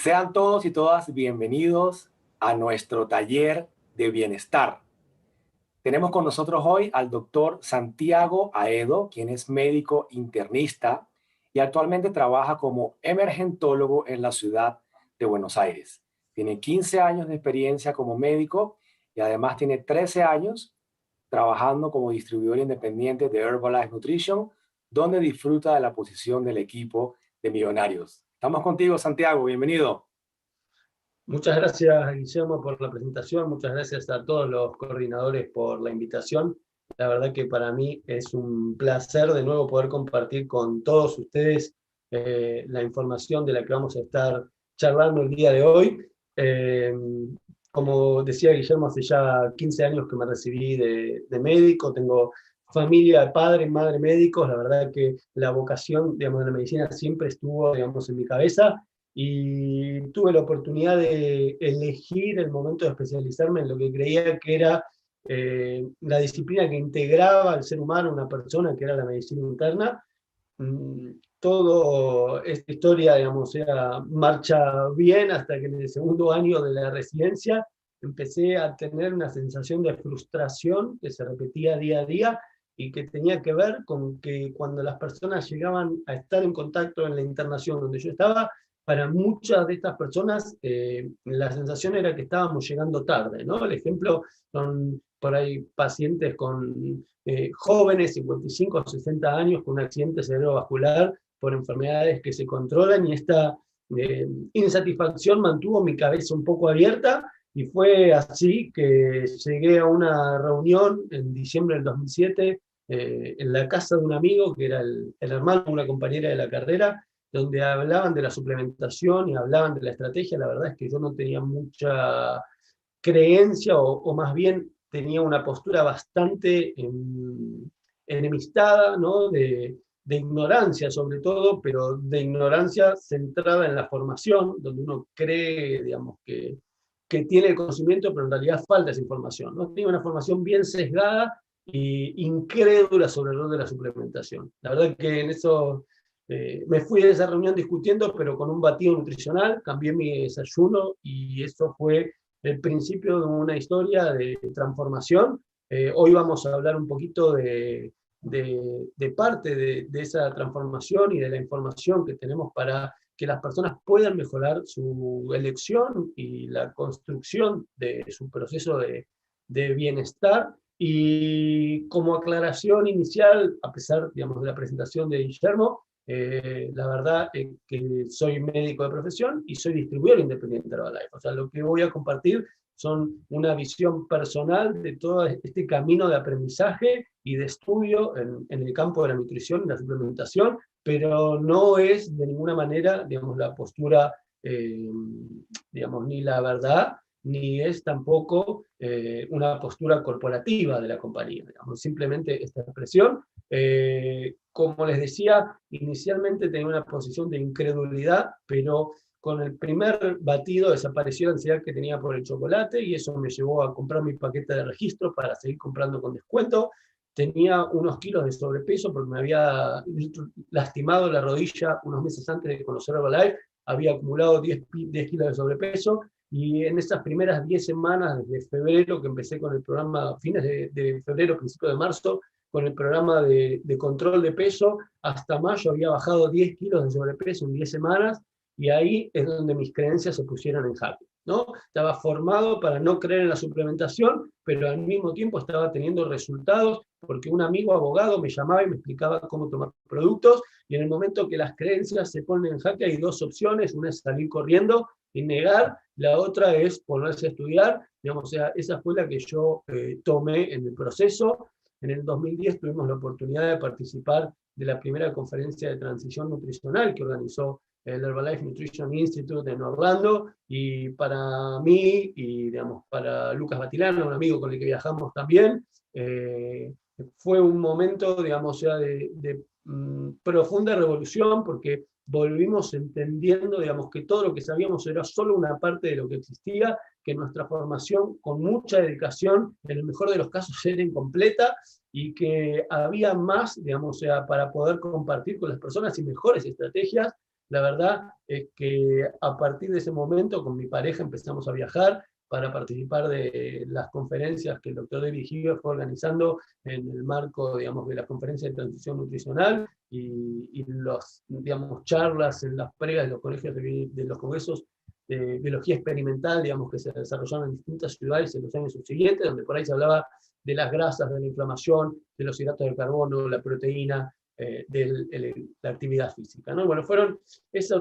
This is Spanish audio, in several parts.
Sean todos y todas bienvenidos a nuestro taller de bienestar. Tenemos con nosotros hoy al doctor Santiago Aedo, quien es médico internista y actualmente trabaja como emergentólogo en la ciudad de Buenos Aires. Tiene 15 años de experiencia como médico y además tiene 13 años trabajando como distribuidor independiente de Herbalife Nutrition, donde disfruta de la posición del equipo de millonarios. Estamos contigo, Santiago, bienvenido. Muchas gracias, Guillermo, por la presentación. Muchas gracias a todos los coordinadores por la invitación. La verdad que para mí es un placer de nuevo poder compartir con todos ustedes la información de la que vamos a estar charlando el día de hoy. Eh, Como decía Guillermo, hace ya 15 años que me recibí de médico. Tengo familia de padre, madre médicos. La verdad que la vocación, digamos, de la medicina siempre estuvo, digamos, en mi cabeza. Y tuve la oportunidad de elegir el momento de especializarme en lo que creía que era la disciplina que integraba al ser humano, una persona, que era la medicina interna. Todo esta historia, digamos, marcha bien hasta que en el segundo año de la residencia empecé a tener una sensación de frustración que se repetía día a día y que tenía que ver con que cuando las personas llegaban a estar en contacto en la internación donde yo estaba, para muchas de estas personas la sensación era que estábamos llegando tarde, ¿no? El ejemplo son por ahí pacientes con jóvenes, 55 o 60 años, con un accidente cerebrovascular por enfermedades que se controlan, y esta insatisfacción mantuvo mi cabeza un poco abierta, y fue así que llegué a una reunión en diciembre del 2007 en la casa de un amigo que era el hermano de una compañera de la carrera, donde hablaban de la suplementación y hablaban de la estrategia. La verdad es que yo no tenía mucha creencia, o más bien tenía una postura bastante enemistada, ¿no? De ignorancia sobre todo, pero de ignorancia centrada en la formación, donde uno cree, digamos, que tiene el conocimiento, pero en realidad falta esa información, ¿no? Tenía una formación bien sesgada e incrédula sobre el rol de la suplementación. La verdad que en eso me fui de esa reunión discutiendo, pero con un batido nutricional, cambié mi desayuno, y eso fue el principio de una historia de transformación. Hoy vamos a hablar un poquito de parte de esa transformación y de la información que tenemos para que las personas puedan mejorar su elección y la construcción de su proceso de bienestar. Y como aclaración inicial, a pesar, digamos, de la presentación de Guillermo, la verdad es que soy médico de profesión y soy distribuidor independiente de Herbalife. O sea, lo que voy a compartir son una visión personal de todo este camino de aprendizaje y de estudio en el campo de la nutrición y la suplementación, pero no es de ninguna manera, digamos, la postura, digamos, ni la verdad, ni es tampoco una postura corporativa de la compañía, digamos, simplemente esta expresión. Como les decía, inicialmente tenía una posición de incredulidad, pero con el primer batido desapareció la ansiedad que tenía por el chocolate, y eso me llevó a comprar mi paquete de registro para seguir comprando con descuento. Tenía unos kilos de sobrepeso porque me había lastimado la rodilla unos meses antes de conocer Herbalife, había acumulado 10 kilos de sobrepeso, y en esas primeras 10 semanas, desde febrero, que empecé con el programa, fines de febrero, principio de marzo, con el programa de control de peso, hasta mayo había bajado 10 kilos de sobrepeso en 10 semanas, y ahí es donde mis creencias se pusieron en jaque, ¿no? Estaba formado para no creer en la suplementación, pero al mismo tiempo estaba teniendo resultados, porque un amigo abogado me llamaba y me explicaba cómo tomar productos, y en el momento que las creencias se ponen en jaque hay dos opciones: una es salir corriendo y negar, la otra es ponerse a estudiar, digamos. O sea, esa fue la que yo tomé en el proceso. En el 2010 tuvimos la oportunidad de participar de la primera conferencia de transición nutricional que organizó el Herbalife Nutrition Institute en Orlando, y para mí y, digamos, para Lucas Batilano, un amigo con el que viajamos también, fue un momento, digamos, ya de profunda revolución, porque volvimos entendiendo, digamos, que todo lo que sabíamos era solo una parte de lo que existía, que nuestra formación, con mucha dedicación, en el mejor de los casos era incompleta, y que había más, digamos, para poder compartir con las personas y mejores estrategias. La verdad es que a partir de ese momento con mi pareja empezamos a viajar para participar de las conferencias que el doctor David Hughes fue organizando en el marco, digamos, de la conferencia de transición nutricional y los, digamos, charlas en las pregas de los colegios de los congresos de biología experimental, digamos, que se desarrollaron en distintas ciudades en los años subsiguientes, donde por ahí se hablaba de las grasas, de la inflamación, de los hidratos de carbono, la proteína, de la actividad física, ¿no? Bueno, fueron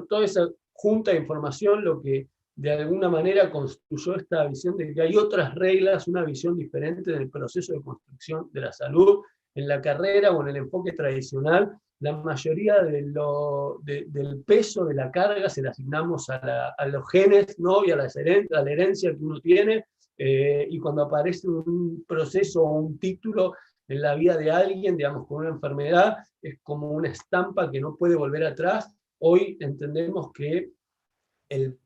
toda esa junta de información lo que de alguna manera construyó esta visión de que hay otras reglas, una visión diferente del proceso de construcción de la salud en la carrera o en el enfoque tradicional. La mayoría del peso de la carga se la asignamos a los genes, ¿no? Y a la herencia que uno tiene, y cuando aparece un proceso o un título en la vida de alguien, digamos, con una enfermedad, es como una estampa que no puede volver atrás. Hoy entendemos que el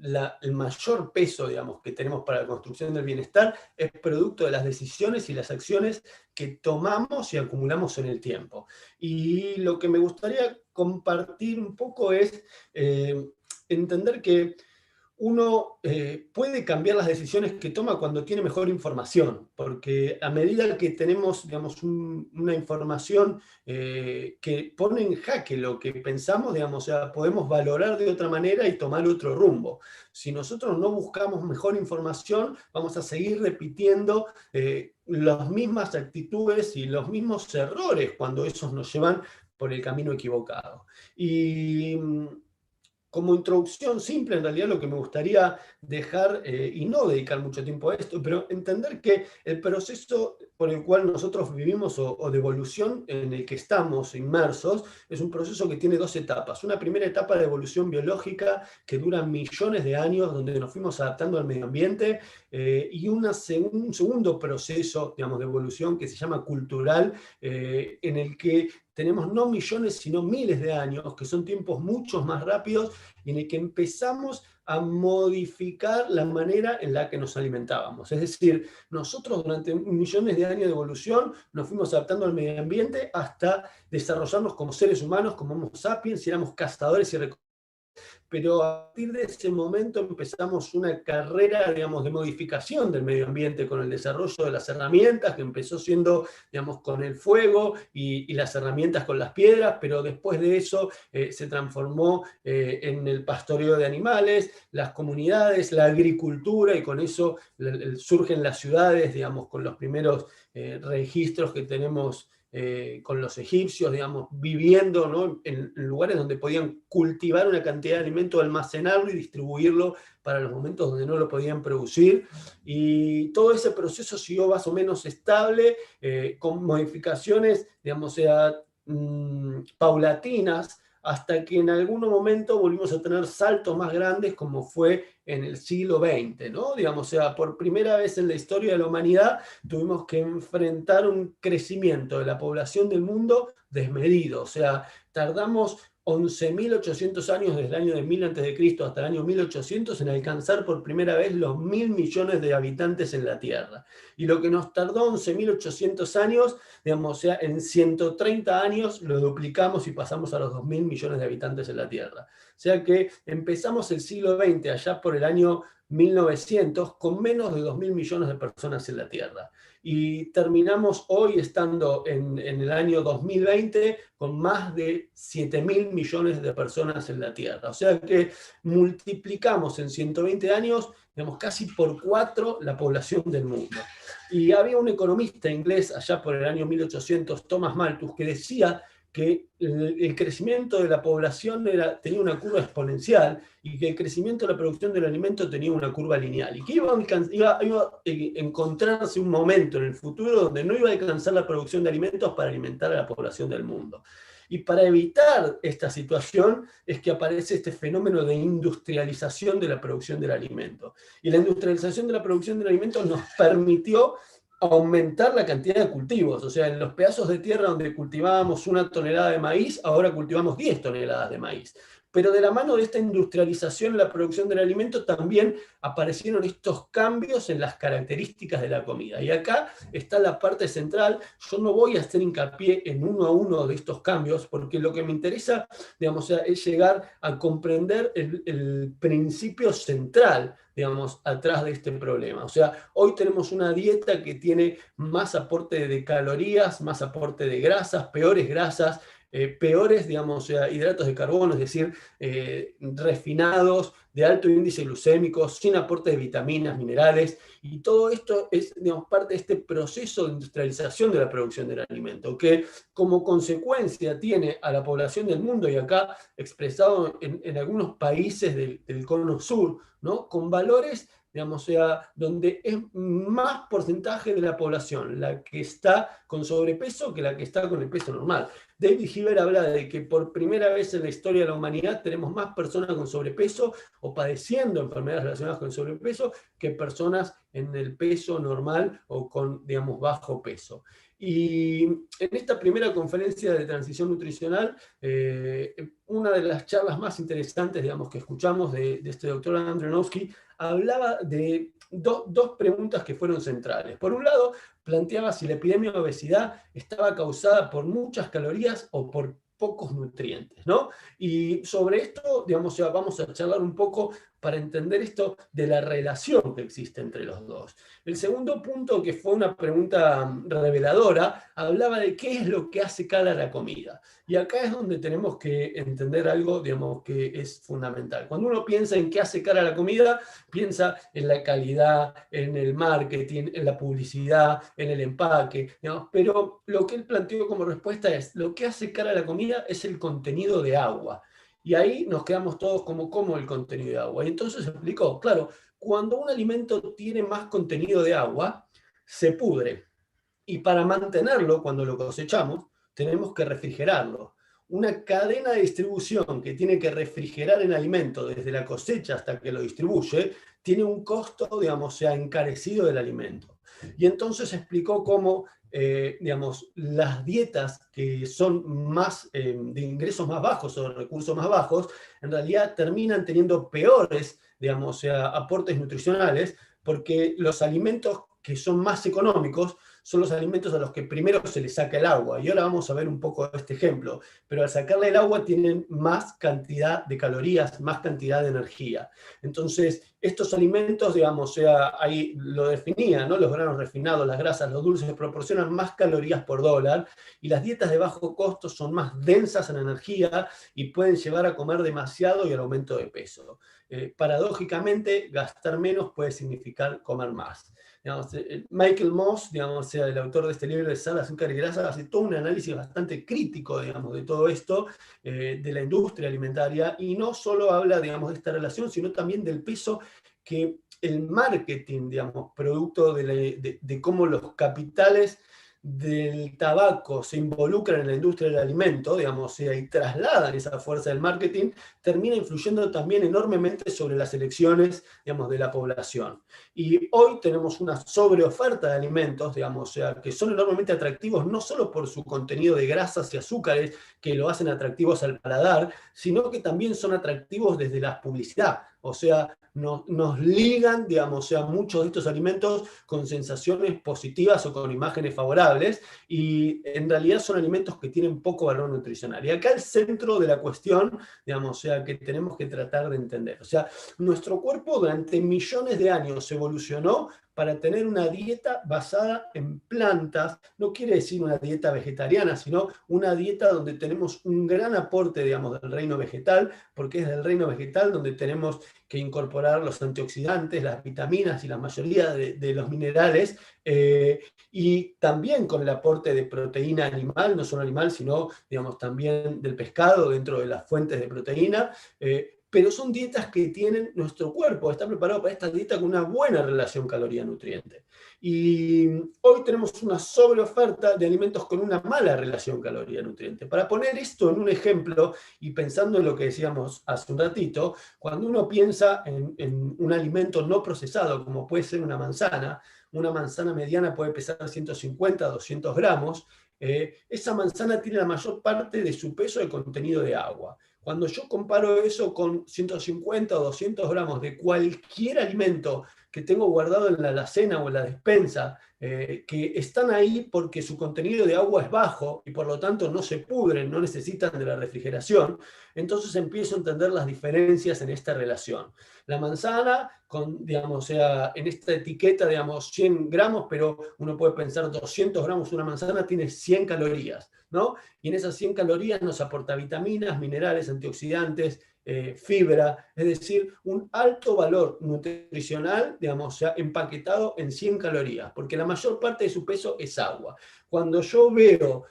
el mayor peso, digamos, que tenemos para la construcción del bienestar es producto de las decisiones y las acciones que tomamos y acumulamos en el tiempo. Y lo que me gustaría compartir un poco es entender que uno puede cambiar las decisiones que toma cuando tiene mejor información, porque a medida que tenemos, digamos, una información que pone en jaque lo que pensamos, digamos, o sea, podemos valorar de otra manera y tomar otro rumbo. Si nosotros no buscamos mejor información, vamos a seguir repitiendo las mismas actitudes y los mismos errores cuando esos nos llevan por el camino equivocado. Y como introducción simple, en realidad lo que me gustaría dejar, y no dedicar mucho tiempo a esto, pero entender que el proceso por el cual nosotros vivimos o de evolución en el que estamos inmersos es un proceso que tiene dos etapas. Una primera etapa de evolución biológica que dura millones de años, donde nos fuimos adaptando al medio ambiente, y un segundo proceso, digamos, de evolución que se llama cultural, en el que tenemos no millones, sino miles de años, que son tiempos mucho más rápidos, y en el que empezamos a modificar la manera en la que nos alimentábamos. Es decir, nosotros durante millones de años de evolución nos fuimos adaptando al medio ambiente hasta desarrollarnos como seres humanos, como Homo sapiens, y éramos cazadores y recolectores. Pero a partir de ese momento empezamos una carrera, digamos, de modificación del medio ambiente con el desarrollo de las herramientas, que empezó siendo, digamos, con el fuego y las herramientas con las piedras, pero después de eso se transformó en el pastoreo de animales, las comunidades, la agricultura, y con eso surgen las ciudades, digamos, con los primeros registros que tenemos con los egipcios, digamos, viviendo, ¿no?, en lugares donde podían cultivar una cantidad de alimento, almacenarlo y distribuirlo para los momentos donde no lo podían producir. Y todo ese proceso siguió más o menos estable, con modificaciones, digamos, paulatinas, hasta que en algún momento volvimos a tener saltos más grandes, como fue en el siglo XX, ¿no? Digamos, o sea, por primera vez en la historia de la humanidad tuvimos que enfrentar un crecimiento de la población del mundo desmedido. O sea, tardamos 11.800 años desde el año de 1000 a.C. hasta el año 1800 en alcanzar por primera vez los 1.000 millones de habitantes en la Tierra. Y lo que nos tardó 11.800 años, digamos, o sea, en 130 años lo duplicamos y pasamos a los 2.000 millones de habitantes en la Tierra. O sea que empezamos el siglo XX allá por el año 1900 con menos de 2.000 millones de personas en la Tierra. Y terminamos hoy estando en el año 2020 con más de 7.000 millones de personas en la Tierra. O sea que multiplicamos en 120 años, digamos, casi por 4 la población del mundo. Y había un economista inglés allá por el año 1800, Thomas Malthus, que decía que el crecimiento de la población tenía una curva exponencial y que el crecimiento de la producción del alimento tenía una curva lineal, y que iba a encontrarse un momento en el futuro donde no iba a alcanzar la producción de alimentos para alimentar a la población del mundo. Y para evitar esta situación es que aparece este fenómeno de industrialización de la producción del alimento. Y la industrialización de la producción del alimento nos permitió aumentar la cantidad de cultivos. O sea, en los pedazos de tierra donde cultivábamos 1 tonelada de maíz, ahora cultivamos 10 toneladas de maíz. Pero de la mano de esta industrialización en la producción del alimento también aparecieron estos cambios en las características de la comida. Y acá está la parte central. Yo no voy a hacer hincapié en uno a uno de estos cambios, porque lo que me interesa, digamos, es llegar a comprender el principio central, digamos, atrás de este problema. O sea, hoy tenemos una dieta que tiene más aporte de calorías, más aporte de grasas, peores grasas, peores, digamos, hidratos de carbono, es decir, refinados, de alto índice glucémico, sin aporte de vitaminas, minerales, y todo esto es, digamos, parte de este proceso de industrialización de la producción del alimento, que como consecuencia tiene a la población del mundo, y acá expresado en algunos países del cono sur, ¿no? Con valores, digamos, donde es más porcentaje de la población la que está con sobrepeso que la que está con el peso normal. David Hilbert habla de que por primera vez en la historia de la humanidad tenemos más personas con sobrepeso o padeciendo enfermedades relacionadas con el sobrepeso que personas en el peso normal o con, digamos, bajo peso. Y en esta primera conferencia de transición nutricional, una de las charlas más interesantes, digamos, que escuchamos de este doctor Andronowski, hablaba de dos preguntas que fueron centrales. Por un lado, planteaba si la epidemia de obesidad estaba causada por muchas calorías o por pocos nutrientes, ¿no? Y sobre esto, digamos, vamos a charlar un poco para entender esto de la relación que existe entre los dos. El segundo punto, que fue una pregunta reveladora, hablaba de qué es lo que hace cara a la comida. Y acá es donde tenemos que entender algo, digamos, que es fundamental. Cuando uno piensa en qué hace cara a la comida, piensa en la calidad, en el marketing, en la publicidad, en el empaque, digamos, pero lo que él planteó como respuesta es, lo que hace cara a la comida es el contenido de agua. Y ahí nos quedamos todos como, ¿cómo el contenido de agua? Y entonces explicó, claro, cuando un alimento tiene más contenido de agua, se pudre. Y para mantenerlo, cuando lo cosechamos, tenemos que refrigerarlo. Una cadena de distribución que tiene que refrigerar el alimento desde la cosecha hasta que lo distribuye, tiene un costo, digamos, encarecido del alimento. Y entonces explicó cómo, digamos, las dietas que son más, de ingresos más bajos o de recursos más bajos, en realidad terminan teniendo peores, digamos, aportes nutricionales, porque los alimentos que son más económicos son los alimentos a los que primero se les saca el agua. Y ahora vamos a ver un poco este ejemplo. Pero al sacarle el agua tienen más cantidad de calorías, más cantidad de energía. Entonces, estos alimentos, digamos, ahí lo definía, ¿no? Los granos refinados, las grasas, los dulces proporcionan más calorías por dólar, y las dietas de bajo costo son más densas en energía y pueden llevar a comer demasiado y al aumento de peso. Paradójicamente, gastar menos puede significar comer más. Digamos, Michael Moss, digamos, el autor de este libro de Sal, Azúcar y Grasa, hace todo un análisis bastante crítico, digamos, de todo esto, de la industria alimentaria, y no solo habla, digamos, de esta relación, sino también del peso que el marketing, digamos, producto de cómo los capitales del tabaco se involucran en la industria del alimento, digamos, y trasladan esa fuerza del marketing, termina influyendo también enormemente sobre las elecciones, digamos, de la población. Y hoy tenemos una sobreoferta de alimentos, digamos, que son enormemente atractivos, no solo por su contenido de grasas y azúcares, que lo hacen atractivos al paladar, sino que también son atractivos desde la publicidad. O sea, nos ligan, digamos, muchos de estos alimentos con sensaciones positivas o con imágenes favorables, y en realidad son alimentos que tienen poco valor nutricional. Y acá el centro de la cuestión, digamos, que tenemos que tratar de entender. O sea, nuestro cuerpo durante millones de años evolucionó para tener una dieta basada en plantas. No quiere decir una dieta vegetariana, sino una dieta donde tenemos un gran aporte, digamos, del reino vegetal, porque es del reino vegetal donde tenemos que incorporar los antioxidantes, las vitaminas y la mayoría de los minerales, y también con el aporte de proteína animal, no solo animal, sino, digamos, también del pescado dentro de las fuentes de proteína, pero son dietas que tienen, nuestro cuerpo está preparado para esta dieta con una buena relación caloría-nutriente. Y hoy tenemos una sobreoferta de alimentos con una mala relación caloría-nutriente. Para poner esto en un ejemplo, y pensando en lo que decíamos hace un ratito, cuando uno piensa en un alimento no procesado, como puede ser una manzana mediana puede pesar 150, 200 gramos, esa manzana tiene la mayor parte de su peso de contenido de agua. Cuando yo comparo eso con 150 o 200 gramos de cualquier alimento que tengo guardado en la alacena o en la despensa, que están ahí porque su contenido de agua es bajo y por lo tanto no se pudren, no necesitan de la refrigeración, entonces empiezo a entender las diferencias en esta relación. La manzana, digamos, o sea, en esta etiqueta, digamos, 100 gramos, pero uno puede pensar 200 gramos, una manzana tiene 100 calorías, ¿no? Y en esas 100 calorías nos aporta vitaminas, minerales, antioxidantes, fibra, es decir, un alto valor nutricional, digamos, o sea, empaquetado en 100 calorías, porque la mayor parte de su peso es agua. Cuando yo veo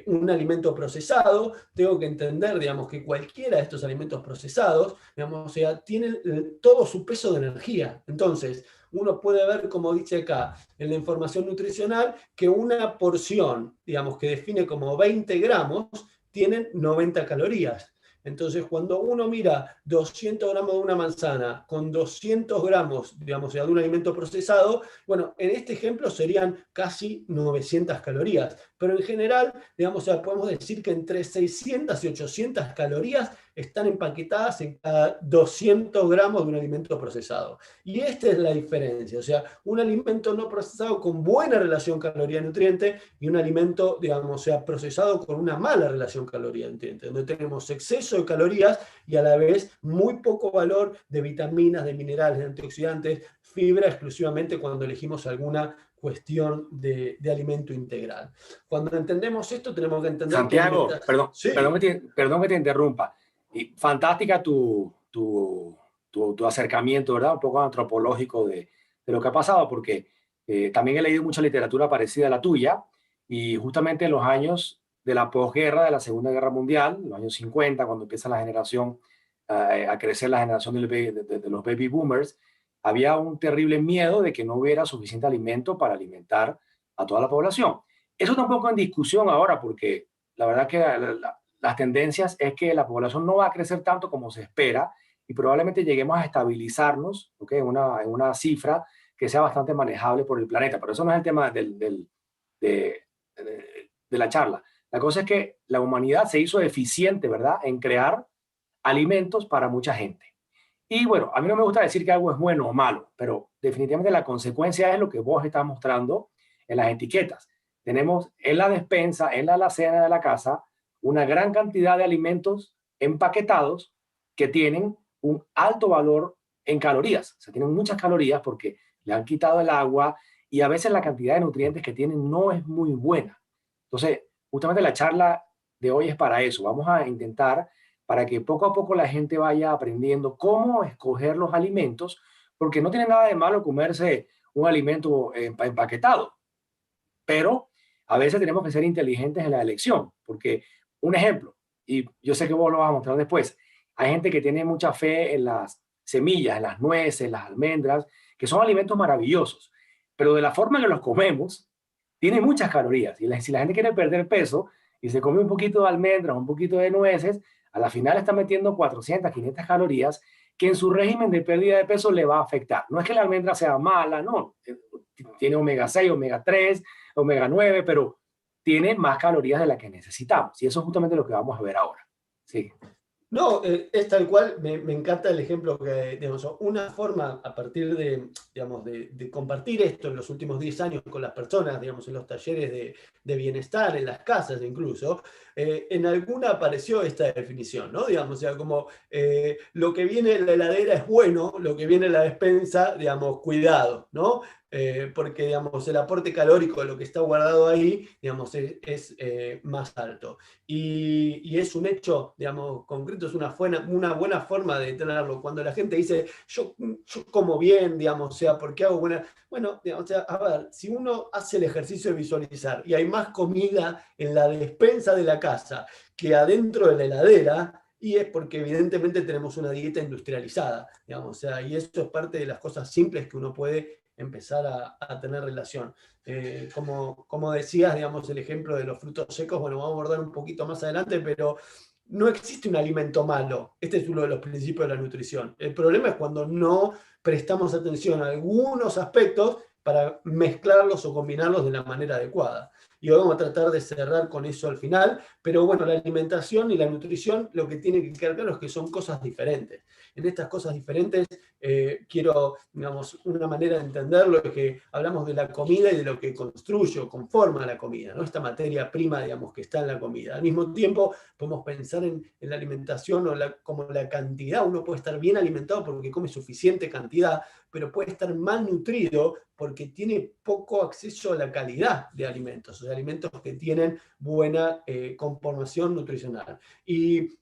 un alimento procesado, tengo que entender, digamos, que cualquiera de estos alimentos procesados, digamos, o sea, tienen todo su peso de energía. Entonces, uno puede ver, como dice acá, en la información nutricional, que una porción, digamos, que define como 20 gramos, tienen 90 calorías. Entonces, cuando uno mira 200 gramos de una manzana con 200 gramos, digamos, de un alimento procesado, bueno, en este ejemplo serían casi 900 calorías. Pero en general, digamos, o sea, podemos decir que entre 600 y 800 calorías están empaquetadas en cada 200 gramos de un alimento procesado. Y esta es la diferencia. O sea, un alimento no procesado con buena relación caloría-nutriente y un alimento, digamos, o sea, procesado con una mala relación caloría-nutriente, donde tenemos exceso de calorías y a la vez muy poco valor de vitaminas, de minerales, de antioxidantes, fibra exclusivamente cuando elegimos alguna cuestión de alimento integral. Cuando entendemos esto, tenemos que entender que Santiago, perdón, sí, perdón que te interrumpa. Y fantástica tu acercamiento, ¿verdad? Un poco antropológico de lo que ha pasado, porque también he leído mucha literatura parecida a la tuya, y justamente en los años de la posguerra, de la Segunda Guerra Mundial, los años 50, cuando empieza la generación, a crecer la generación de los baby boomers, había un terrible miedo de que no hubiera suficiente alimento para alimentar a toda la población. Eso está un poco en discusión ahora, porque la verdad que las tendencias es que la población no va a crecer tanto como se espera y probablemente lleguemos a estabilizarnos, ¿okay? En una cifra que sea bastante manejable por el planeta. Pero eso no es el tema de la charla. La cosa es que la humanidad se hizo eficiente, ¿verdad?, en crear alimentos para mucha gente. Y bueno, a mí no me gusta decir que algo es bueno o malo, pero definitivamente la consecuencia es lo que vos estás mostrando en las etiquetas. Tenemos en la despensa, en la alacena de la casa, una gran cantidad de alimentos empaquetados que tienen un alto valor en calorías. O sea, tienen muchas calorías porque le han quitado el agua y a veces la cantidad de nutrientes que tienen no es muy buena. Entonces, justamente la charla de hoy es para eso. Vamos a intentar para que poco a poco la gente vaya aprendiendo cómo escoger los alimentos, porque no tiene nada de malo comerse un alimento empaquetado, pero a veces tenemos que ser inteligentes en la elección, porque un ejemplo, y yo sé que vos lo vas a mostrar después, hay gente que tiene mucha fe en las semillas, en las nueces, las almendras, que son alimentos maravillosos, pero de la forma en que los comemos, tiene muchas calorías. Y si la gente quiere perder peso y se come un poquito de almendras, un poquito de nueces, a la final está metiendo 400, 500 calorías que en su régimen de pérdida de peso le va a afectar. No es que la almendra sea mala, no. Tiene omega 6, omega 3, omega 9, pero tiene más calorías de las que necesitamos. Y eso es justamente lo que vamos a ver ahora. Sí. no, es tal cual, me encanta el ejemplo que, digamos, una forma a partir de, digamos, de compartir esto en los últimos 10 años con las personas, digamos, en los talleres de bienestar, en las casas incluso, en alguna apareció esta definición, ¿no? Digamos, o sea, como lo que viene en la heladera es bueno, lo que viene en la despensa, digamos, cuidado, ¿no? Porque, digamos, el aporte calórico de lo que está guardado ahí, digamos, es más alto. Y es un hecho, digamos, concreto, es una buena forma de tenerlo. Cuando la gente dice, yo como bien, digamos, o sea, porque hago buena... Bueno, digamos, o sea, a ver, si uno hace el ejercicio de visualizar y hay más comida en la despensa de la casa que adentro de la heladera, y es porque evidentemente tenemos una dieta industrializada, digamos, o sea, y eso es parte de las cosas simples que uno puede empezar a tener relación. Como decías, digamos, el ejemplo de los frutos secos, bueno, vamos a abordar un poquito más adelante, pero no existe un alimento malo. Este es uno de los principios de la nutrición. El problema es cuando no prestamos atención a algunos aspectos para mezclarlos o combinarlos de la manera adecuada. y vamos a tratar de cerrar con eso al final, pero bueno, la alimentación y la nutrición lo que tiene que quedar claro es que son cosas diferentes. En estas cosas diferentes quiero, digamos, una manera de entenderlo es que hablamos de la comida y de lo que construye o conforma la comida, ¿no? Esta materia prima, digamos, que está en la comida. Al mismo tiempo, podemos pensar en la alimentación como la cantidad. Uno puede estar bien alimentado porque come suficiente cantidad, pero puede estar mal nutrido porque tiene poco acceso a la calidad de alimentos, o sea, alimentos que tienen buena conformación nutricional. Y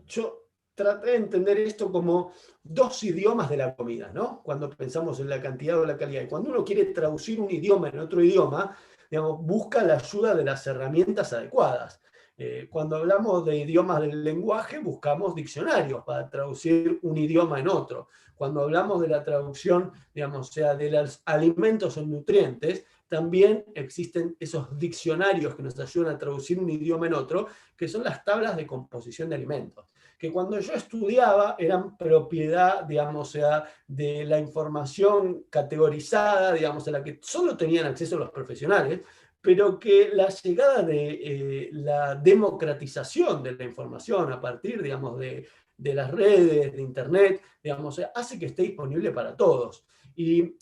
yo traté de entender esto como dos idiomas de la comida, ¿no? Cuando pensamos en la cantidad o la calidad. Y cuando uno quiere traducir un idioma en otro idioma, digamos, busca la ayuda de las herramientas adecuadas. Cuando hablamos de idiomas del lenguaje, buscamos diccionarios para traducir un idioma en otro. Cuando hablamos de la traducción, digamos, o sea, de los alimentos en nutrientes, también existen esos diccionarios que nos ayudan a traducir un idioma en otro, que son las tablas de composición de alimentos, que cuando yo estudiaba eran propiedad, digamos, o sea, de la información categorizada, digamos, a la que solo tenían acceso los profesionales, pero que la llegada de la democratización de la información a partir, digamos, de las redes, de Internet, digamos, hace que esté disponible para todos. Y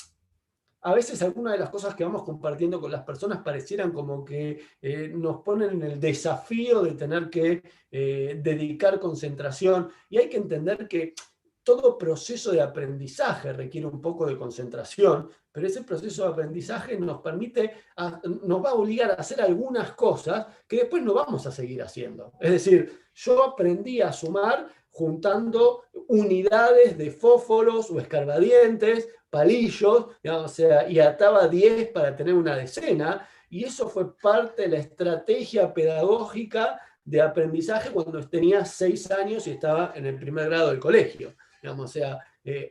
a veces algunas de las cosas que vamos compartiendo con las personas parecieran como que nos ponen en el desafío de tener que dedicar concentración, y hay que entender que todo proceso de aprendizaje requiere un poco de concentración, pero ese proceso de aprendizaje nos nos va a obligar a hacer algunas cosas que después no vamos a seguir haciendo. Es decir, yo aprendí a sumar juntando unidades de fósforos o escarbadientes, palillos, digamos, o sea, y ataba 10 para tener una decena, y eso fue parte de la estrategia pedagógica de aprendizaje cuando tenía 6 años y estaba en el primer grado del colegio. Digamos, o sea,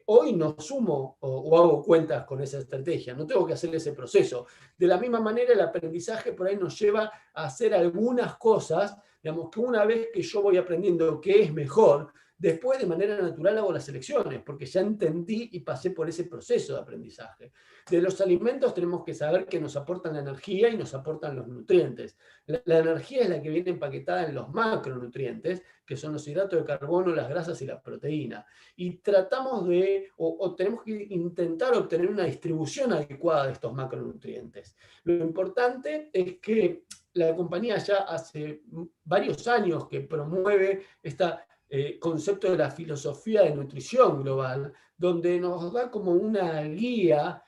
hoy no sumo o hago cuentas con esa estrategia, no tengo que hacer ese proceso. De la misma manera, el aprendizaje por ahí nos lleva a hacer algunas cosas, digamos, que una vez que yo voy aprendiendo qué es mejor, después de manera natural hago las elecciones, porque ya entendí y pasé por ese proceso de aprendizaje. De los alimentos tenemos que saber que nos aportan la energía y nos aportan los nutrientes. La energía es la que viene empaquetada en los macronutrientes, que son los hidratos de carbono, las grasas y la proteína. Y tratamos o tenemos que intentar obtener una distribución adecuada de estos macronutrientes. Lo importante es que la compañía ya hace varios años que promueve concepto de la filosofía de nutrición global, donde nos da como una guía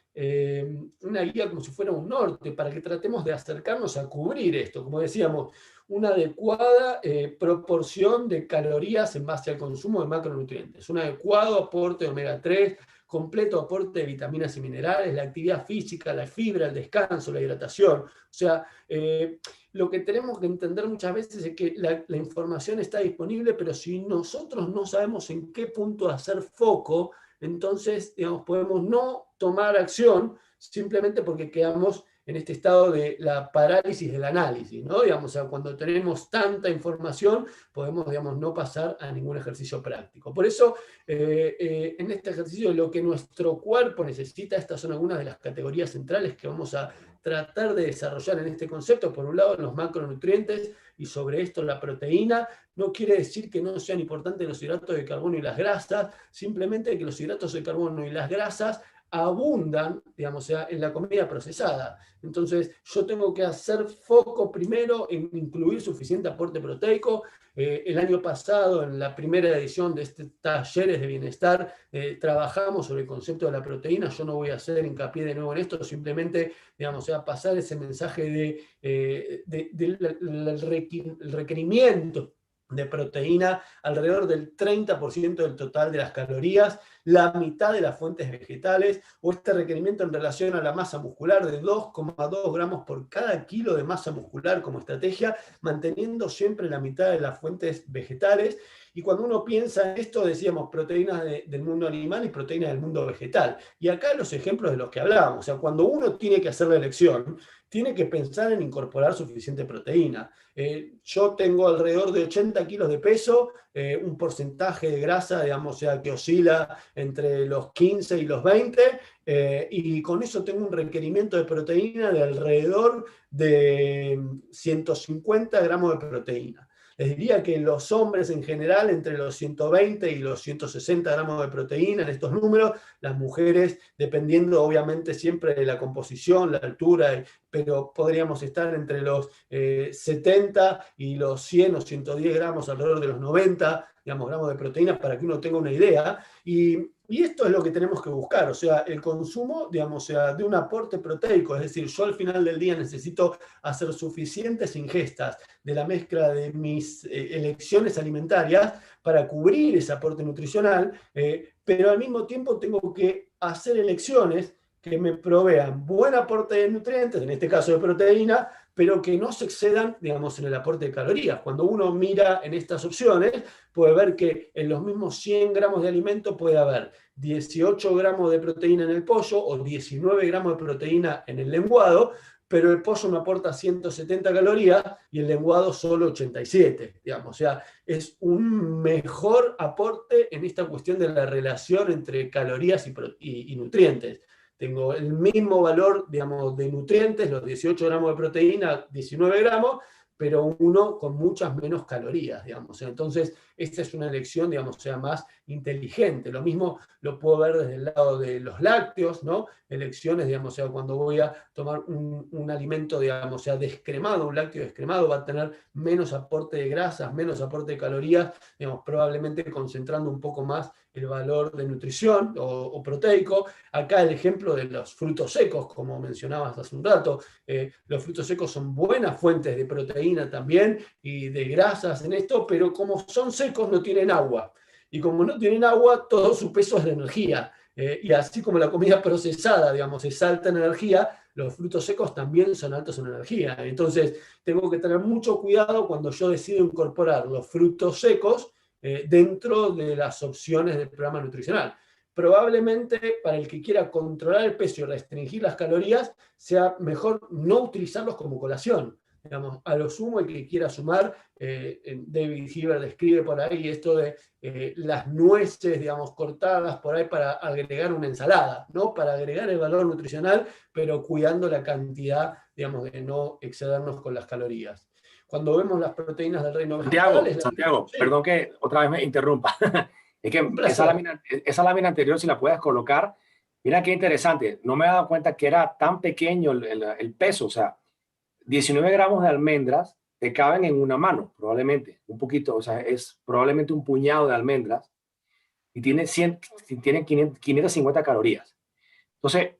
como si fuera un norte, para que tratemos de acercarnos a cubrir esto, como decíamos, una adecuada proporción de calorías en base al consumo de macronutrientes, un adecuado aporte de omega 3, completo aporte de vitaminas y minerales, la actividad física, la fibra, el descanso, la hidratación. O sea, lo que tenemos que entender muchas veces es que la información está disponible, pero si nosotros no sabemos en qué punto hacer foco, entonces, digamos, podemos no tomar acción simplemente porque quedamos en este estado de la parálisis del análisis, ¿no? Digamos, o sea, cuando tenemos tanta información, podemos, digamos, no pasar a ningún ejercicio práctico. Por eso, en este ejercicio, lo que nuestro cuerpo necesita, estas son algunas de las categorías centrales que vamos a tratar de desarrollar en este concepto. Por un lado, los macronutrientes, y sobre esto la proteína. No quiere decir que no sean importantes los hidratos de carbono y las grasas, simplemente que los hidratos de carbono y las grasas abundan, digamos, o sea, en la comida procesada. Entonces, yo tengo que hacer foco primero en incluir suficiente aporte proteico. El año pasado, en la primera edición de este Talleres de Bienestar, trabajamos sobre el concepto de la proteína. Yo no voy a hacer hincapié de nuevo en esto, simplemente, digamos, o sea, pasar ese mensaje del requerimiento de proteína, alrededor del 30% del total de las calorías, la mitad de las fuentes vegetales, o este requerimiento en relación a la masa muscular de 2,2 gramos por cada kilo de masa muscular como estrategia, manteniendo siempre la mitad de las fuentes vegetales. Y cuando uno piensa en esto, decíamos proteínas del mundo animal y proteínas del mundo vegetal. Y acá los ejemplos de los que hablábamos, o sea, cuando uno tiene que hacer la elección, tiene que pensar en incorporar suficiente proteína. Yo tengo alrededor de 80 kilos de peso, un porcentaje de grasa, digamos, o sea, que oscila entre los 15 y los 20, y con eso tengo un requerimiento de proteína de alrededor de 150 gramos de proteína. Les diría que los hombres en general, entre los 120 y los 160 gramos de proteína en estos números, las mujeres, dependiendo obviamente siempre de la composición, la altura, pero podríamos estar entre los 70 y los 100 o 110 gramos, alrededor de los 90, digamos, gramos de proteínas, para que uno tenga una idea. Y esto es lo que tenemos que buscar, o sea, el consumo, digamos, o sea, de un aporte proteico, es decir, yo al final del día necesito hacer suficientes ingestas de la mezcla de mis elecciones alimentarias para cubrir ese aporte nutricional, pero al mismo tiempo tengo que hacer elecciones que me provean buen aporte de nutrientes, en este caso de proteína, pero que no se excedan, digamos, en el aporte de calorías. Cuando uno mira en estas opciones, puede ver que en los mismos 100 gramos de alimento puede haber 18 gramos de proteína en el pollo o 19 gramos de proteína en el lenguado, pero el pollo me aporta 170 calorías y el lenguado solo 87, digamos. O sea, es un mejor aporte en esta cuestión de la relación entre calorías y nutrientes. Tengo el mismo valor, digamos, de nutrientes, los 18 gramos de proteína, 19 gramos, pero uno con muchas menos calorías, digamos. Entonces, esta es una elección, digamos, sea más inteligente. Lo mismo lo puedo ver desde el lado de los lácteos, ¿no? Elecciones, digamos, sea, cuando voy a tomar un alimento, digamos, sea descremado, un lácteo descremado, va a tener menos aporte de grasas, menos aporte de calorías, digamos, probablemente concentrando un poco más el valor de nutrición o proteico. Acá el ejemplo de los frutos secos, como mencionabas hace un rato, los frutos secos son buenas fuentes de proteína también y de grasas en esto, pero como son secos no tienen agua. Y como no tienen agua, todo su peso es de energía. Y así como la comida procesada, digamos, es alta en energía, los frutos secos también son altos en energía. Entonces, tengo que tener mucho cuidado cuando yo decido incorporar los frutos secos dentro de las opciones del programa nutricional. Probablemente para el que quiera controlar el peso y restringir las calorías, sea mejor no utilizarlos como colación. Digamos, a lo sumo, el que quiera sumar, David Heber describe por ahí esto de las nueces, digamos, cortadas por ahí para agregar una ensalada, ¿no? Para agregar el valor nutricional, pero cuidando la cantidad, digamos, de no excedernos con las calorías. Cuando vemos las proteínas del reino vegetal... Santiago, Sí, perdón que otra vez me interrumpa. Es un que placer. esa lámina anterior, si la puedes colocar, mira qué interesante. No me he dado cuenta que era tan pequeño el peso. O sea, 19 gramos de almendras te caben en una mano, probablemente. Un poquito, o sea, es probablemente un puñado de almendras y tiene, 100, tiene 550 calorías. Entonces,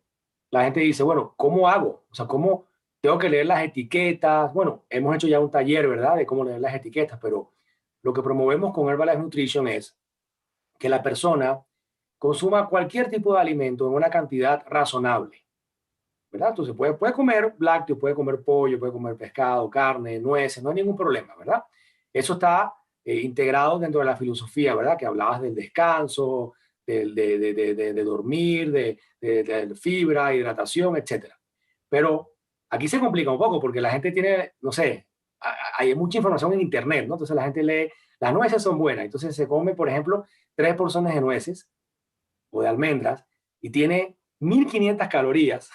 la gente dice, bueno, ¿cómo hago? O sea, ¿cómo tengo que leer las etiquetas? Bueno, hemos hecho ya un taller, ¿verdad?, de cómo leer las etiquetas, pero lo que promovemos con Herbalife Nutrition es que la persona consuma cualquier tipo de alimento en una cantidad razonable, ¿verdad? Entonces puede comer lácteos, puede comer pollo, puede comer pescado, carne, nueces, no hay ningún problema, ¿verdad? Eso está integrado dentro de la filosofía, ¿verdad? Que hablabas del descanso, de dormir, de fibra, hidratación, etcétera. Pero aquí se complica un poco porque la gente tiene, no sé, hay mucha información en internet, ¿no? Entonces la gente lee, las nueces son buenas, entonces se come, por ejemplo, 3 porciones de nueces o de almendras y tiene 1500 calorías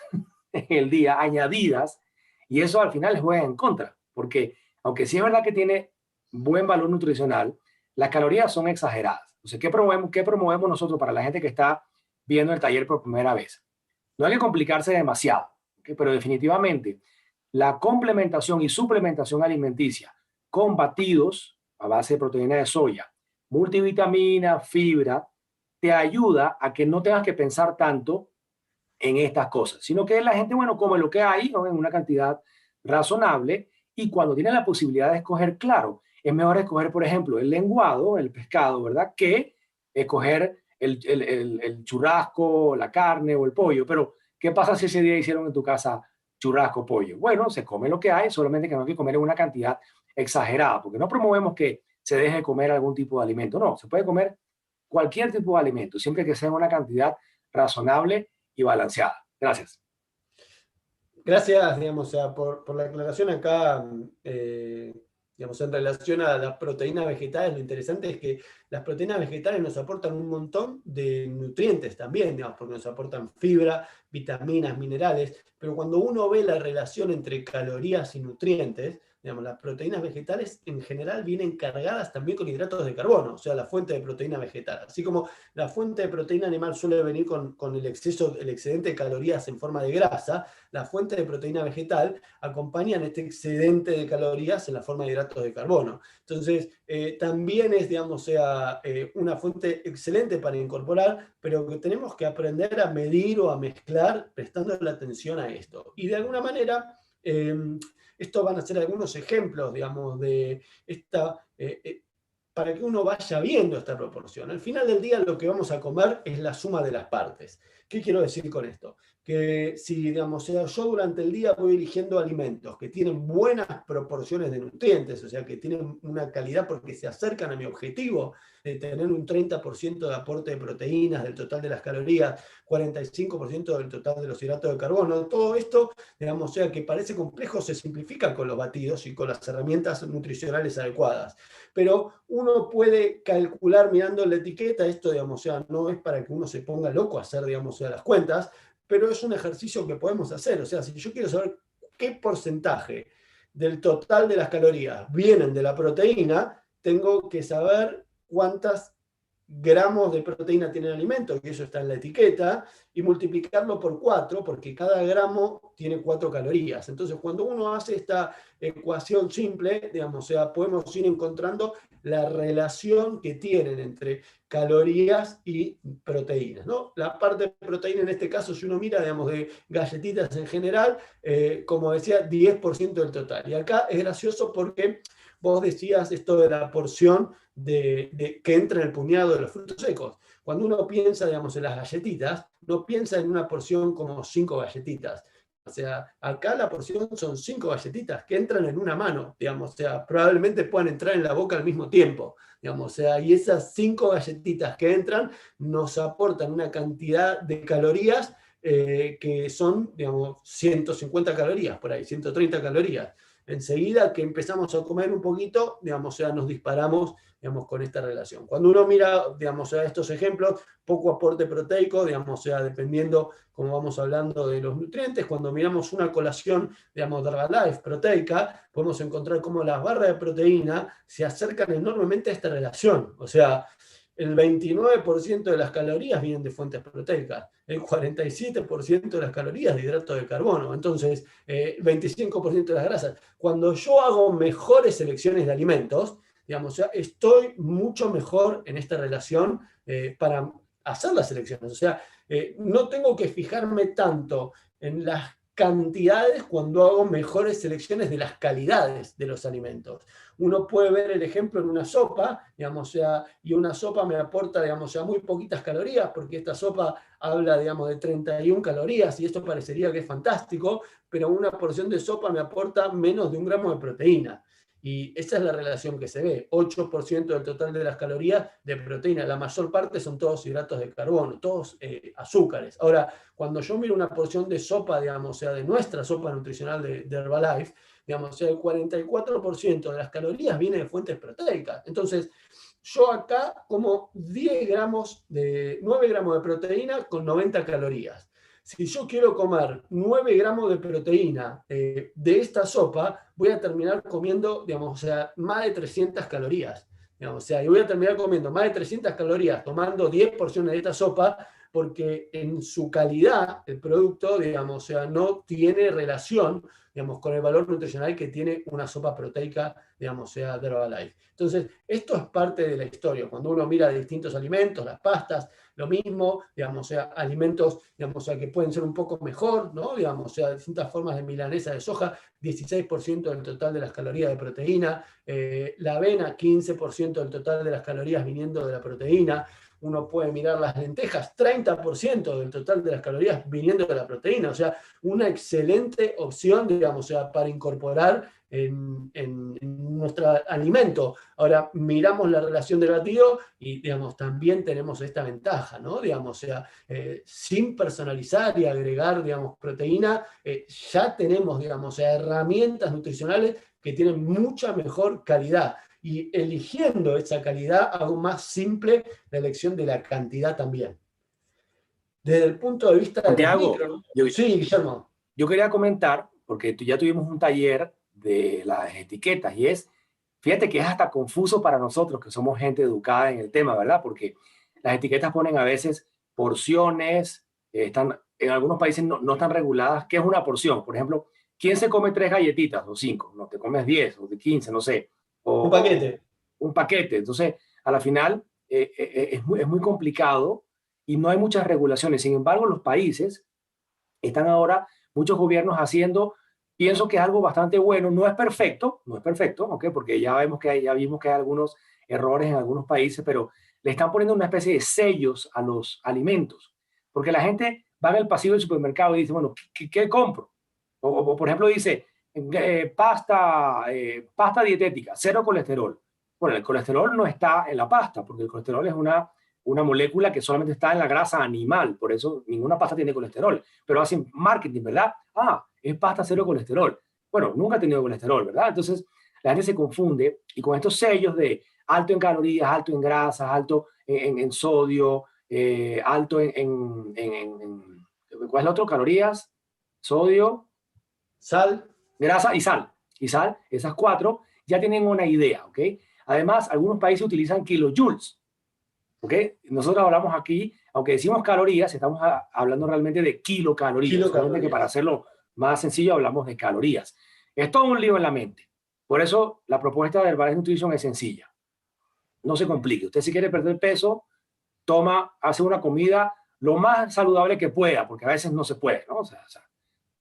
en el día añadidas, y eso al final les juega en contra, porque aunque sí es verdad que tiene buen valor nutricional, las calorías son exageradas. Entonces, qué promovemos nosotros para la gente que está viendo el taller por primera vez? No hay que complicarse demasiado, ¿okay? Pero definitivamente la complementación y suplementación alimenticia con batidos a base de proteína de soya, multivitamina, fibra, te ayuda a que no tengas que pensar tanto en estas cosas, sino que la gente, bueno, come lo que hay, ¿no?, en una cantidad razonable, y cuando tiene la posibilidad de escoger, claro, es mejor escoger, por ejemplo, el lenguado, el pescado, ¿verdad?, que escoger el churrasco, la carne o el pollo. Pero, ¿qué pasa si ese día hicieron en tu casa churrasco, pollo? Bueno, se come lo que hay, solamente que no hay que comer en una cantidad exagerada, porque no promovemos que se deje de comer algún tipo de alimento. No, se puede comer cualquier tipo de alimento, siempre que sea en una cantidad razonable y balanceada. Gracias. Gracias, digamos, o sea, por la aclaración acá, Digamos, en relación a las proteínas vegetales, lo interesante es que las proteínas vegetales nos aportan un montón de nutrientes también, digamos, porque nos aportan fibra, vitaminas, minerales, pero cuando uno ve la relación entre calorías y nutrientes, digamos, las proteínas vegetales en general vienen cargadas también con hidratos de carbono, o sea, la fuente de proteína vegetal. Así como la fuente de proteína animal suele venir con el excedente de calorías en forma de grasa, la fuente de proteína vegetal acompaña este excedente de calorías en la forma de hidratos de carbono. Entonces, también es, digamos, una fuente excelente para incorporar, pero que tenemos que aprender a medir o a mezclar prestando la atención a esto. Y de alguna manera, estos van a ser algunos ejemplos, digamos, de esta, para que uno vaya viendo esta proporción. Al final del día lo que vamos a comer es la suma de las partes. ¿Qué quiero decir con esto? Que si, digamos, yo durante el día voy eligiendo alimentos que tienen buenas proporciones de nutrientes, o sea, que tienen una calidad porque se acercan a mi objetivo de tener un 30% de aporte de proteínas del total de las calorías, 45% del total de los hidratos de carbono, todo esto, digamos, o sea, que parece complejo, se simplifica con los batidos y con las herramientas nutricionales adecuadas. Pero uno puede calcular mirando la etiqueta, esto, digamos, o sea, no es para que uno se ponga loco a hacer, digamos, o sea, las cuentas, pero es un ejercicio que podemos hacer. O sea, si yo quiero saber qué porcentaje del total de las calorías vienen de la proteína, tengo que saber cuántas gramos de proteína tiene el alimento, que eso está en la etiqueta, y multiplicarlo por 4, porque cada gramo tiene 4 calorías. Entonces, cuando uno hace esta ecuación simple, digamos, o sea, podemos ir encontrando la relación que tienen entre calorías y proteínas, ¿no? La parte de proteína en este caso, si uno mira, digamos, de galletitas en general, como decía, 10% del total. Y acá es gracioso porque vos decías esto de la porción que entra en el puñado de los frutos secos. Cuando uno piensa, digamos, en las galletitas, no piensa en una porción como 5 galletitas. O sea, acá la porción son 5 galletitas que entran en una mano, digamos, o sea, probablemente puedan entrar en la boca al mismo tiempo, digamos, o sea, y esas 5 galletitas que entran nos aportan una cantidad de calorías que son, digamos, 150 calorías por ahí, 130 calorías. Enseguida que empezamos a comer un poquito, digamos, o sea, nos disparamos, digamos, con esta relación. Cuando uno mira, digamos, o sea, estos ejemplos, poco aporte proteico, digamos, o sea, dependiendo, como vamos hablando de los nutrientes, cuando miramos una colación, digamos, de Herbalife proteica, podemos encontrar cómo las barras de proteína se acercan enormemente a esta relación. O sea, el 29% de las calorías vienen de fuentes proteicas, el 47% de las calorías de hidratos de carbono, entonces 25% de las grasas. Cuando yo hago mejores selecciones de alimentos, digamos, ya estoy mucho mejor en esta relación para hacer las selecciones. O sea, no tengo que fijarme tanto en las cantidades cuando hago mejores selecciones de las calidades de los alimentos. Uno puede ver el ejemplo en una sopa, digamos, o sea, y una sopa me aporta, digamos, o sea, muy poquitas calorías, porque esta sopa habla, digamos, de 31 calorías, y esto parecería que es fantástico, pero una porción de sopa me aporta menos de 1 gramo de proteína. Y esa es la relación que se ve, 8% del total de las calorías de proteína, la mayor parte son todos hidratos de carbono, todos azúcares. Ahora, cuando yo miro una porción de sopa, digamos, o sea, de nuestra sopa nutricional de Herbalife, digamos, o sea, el 44% de las calorías viene de fuentes proteicas. Entonces, yo acá como 9 gramos de proteína con 90 calorías. Si yo quiero comer 9 gramos de proteína de esta sopa, voy a terminar comiendo, digamos, o sea, más de 300 calorías. Digamos, o sea, y voy a terminar comiendo más de 300 calorías tomando 10 porciones de esta sopa, porque en su calidad el producto, digamos, o sea, no tiene relación, digamos, con el valor nutricional que tiene una sopa proteica, digamos, o sea, de Herbalife. Entonces, esto es parte de la historia. Cuando uno mira distintos alimentos, las pastas, lo mismo, digamos, o sea, alimentos, digamos, o sea, que pueden ser un poco mejor, ¿no? Digamos, o sea, distintas formas de milanesa de soja, 16% del total de las calorías de proteína, la avena, 15% del total de las calorías viniendo de la proteína. Uno puede mirar las lentejas, 30% del total de las calorías viniendo de la proteína, o sea, una excelente opción, digamos, o sea, para incorporar en nuestro alimento. Ahora, miramos la relación del batido y, digamos, también tenemos esta ventaja, ¿no? Digamos, o sea, sin personalizar y agregar, digamos, proteína, ya tenemos, digamos, o sea, herramientas nutricionales que tienen mucha mejor calidad. Y eligiendo esa calidad hago más simple la elección de la cantidad también. Desde el punto de vista de los Santiago, micros. Sí, Guillermo. yo quería comentar, porque ya tuvimos un taller de las etiquetas y fíjate que es hasta confuso para nosotros que somos gente educada en el tema, ¿verdad? Porque las etiquetas ponen a veces porciones, en algunos países no están reguladas. ¿Qué es una porción? Por ejemplo, ¿quién se come 3 galletitas o 5? No, te comes 10 o de 15, no sé. Un paquete. Un paquete. Entonces, a la final es muy complicado y no hay muchas regulaciones. Sin embargo, los países están ahora, muchos gobiernos haciendo, pienso que es algo bastante bueno, no es perfecto, ¿ok? Porque ya vimos que hay algunos errores en algunos países, pero le están poniendo una especie de sellos a los alimentos, porque la gente va en el pasillo del supermercado y dice, bueno, ¿qué compro? Por ejemplo, dice, pasta dietética, cero colesterol. Bueno, el colesterol no está en la pasta, porque el colesterol es una molécula que solamente está en la grasa animal, por eso ninguna pasta tiene colesterol, pero hacen marketing, ¿verdad? Ah, es pasta cero colesterol. Bueno, nunca ha tenido colesterol, ¿verdad? Entonces, la gente se confunde y con estos sellos de alto en calorías, alto en grasas, alto en sodio, alto ¿cuál es el otro? Calorías, sodio, Sal. grasa y sal. Y sal, esas cuatro ya tienen una idea, ¿ok? Además, algunos países utilizan kilojoules. ¿Ok? Nosotros hablamos aquí, aunque decimos calorías, estamos hablando realmente de kilocalorías, solamente que para Kilocalorías. hacerlo más sencillo hablamos de calorías. Es todo un lío en la mente. Por eso la propuesta de Herbalife Nutrition es sencilla. No se complique. Usted si quiere perder peso, hace una comida lo más saludable que pueda, porque a veces no se puede, ¿no?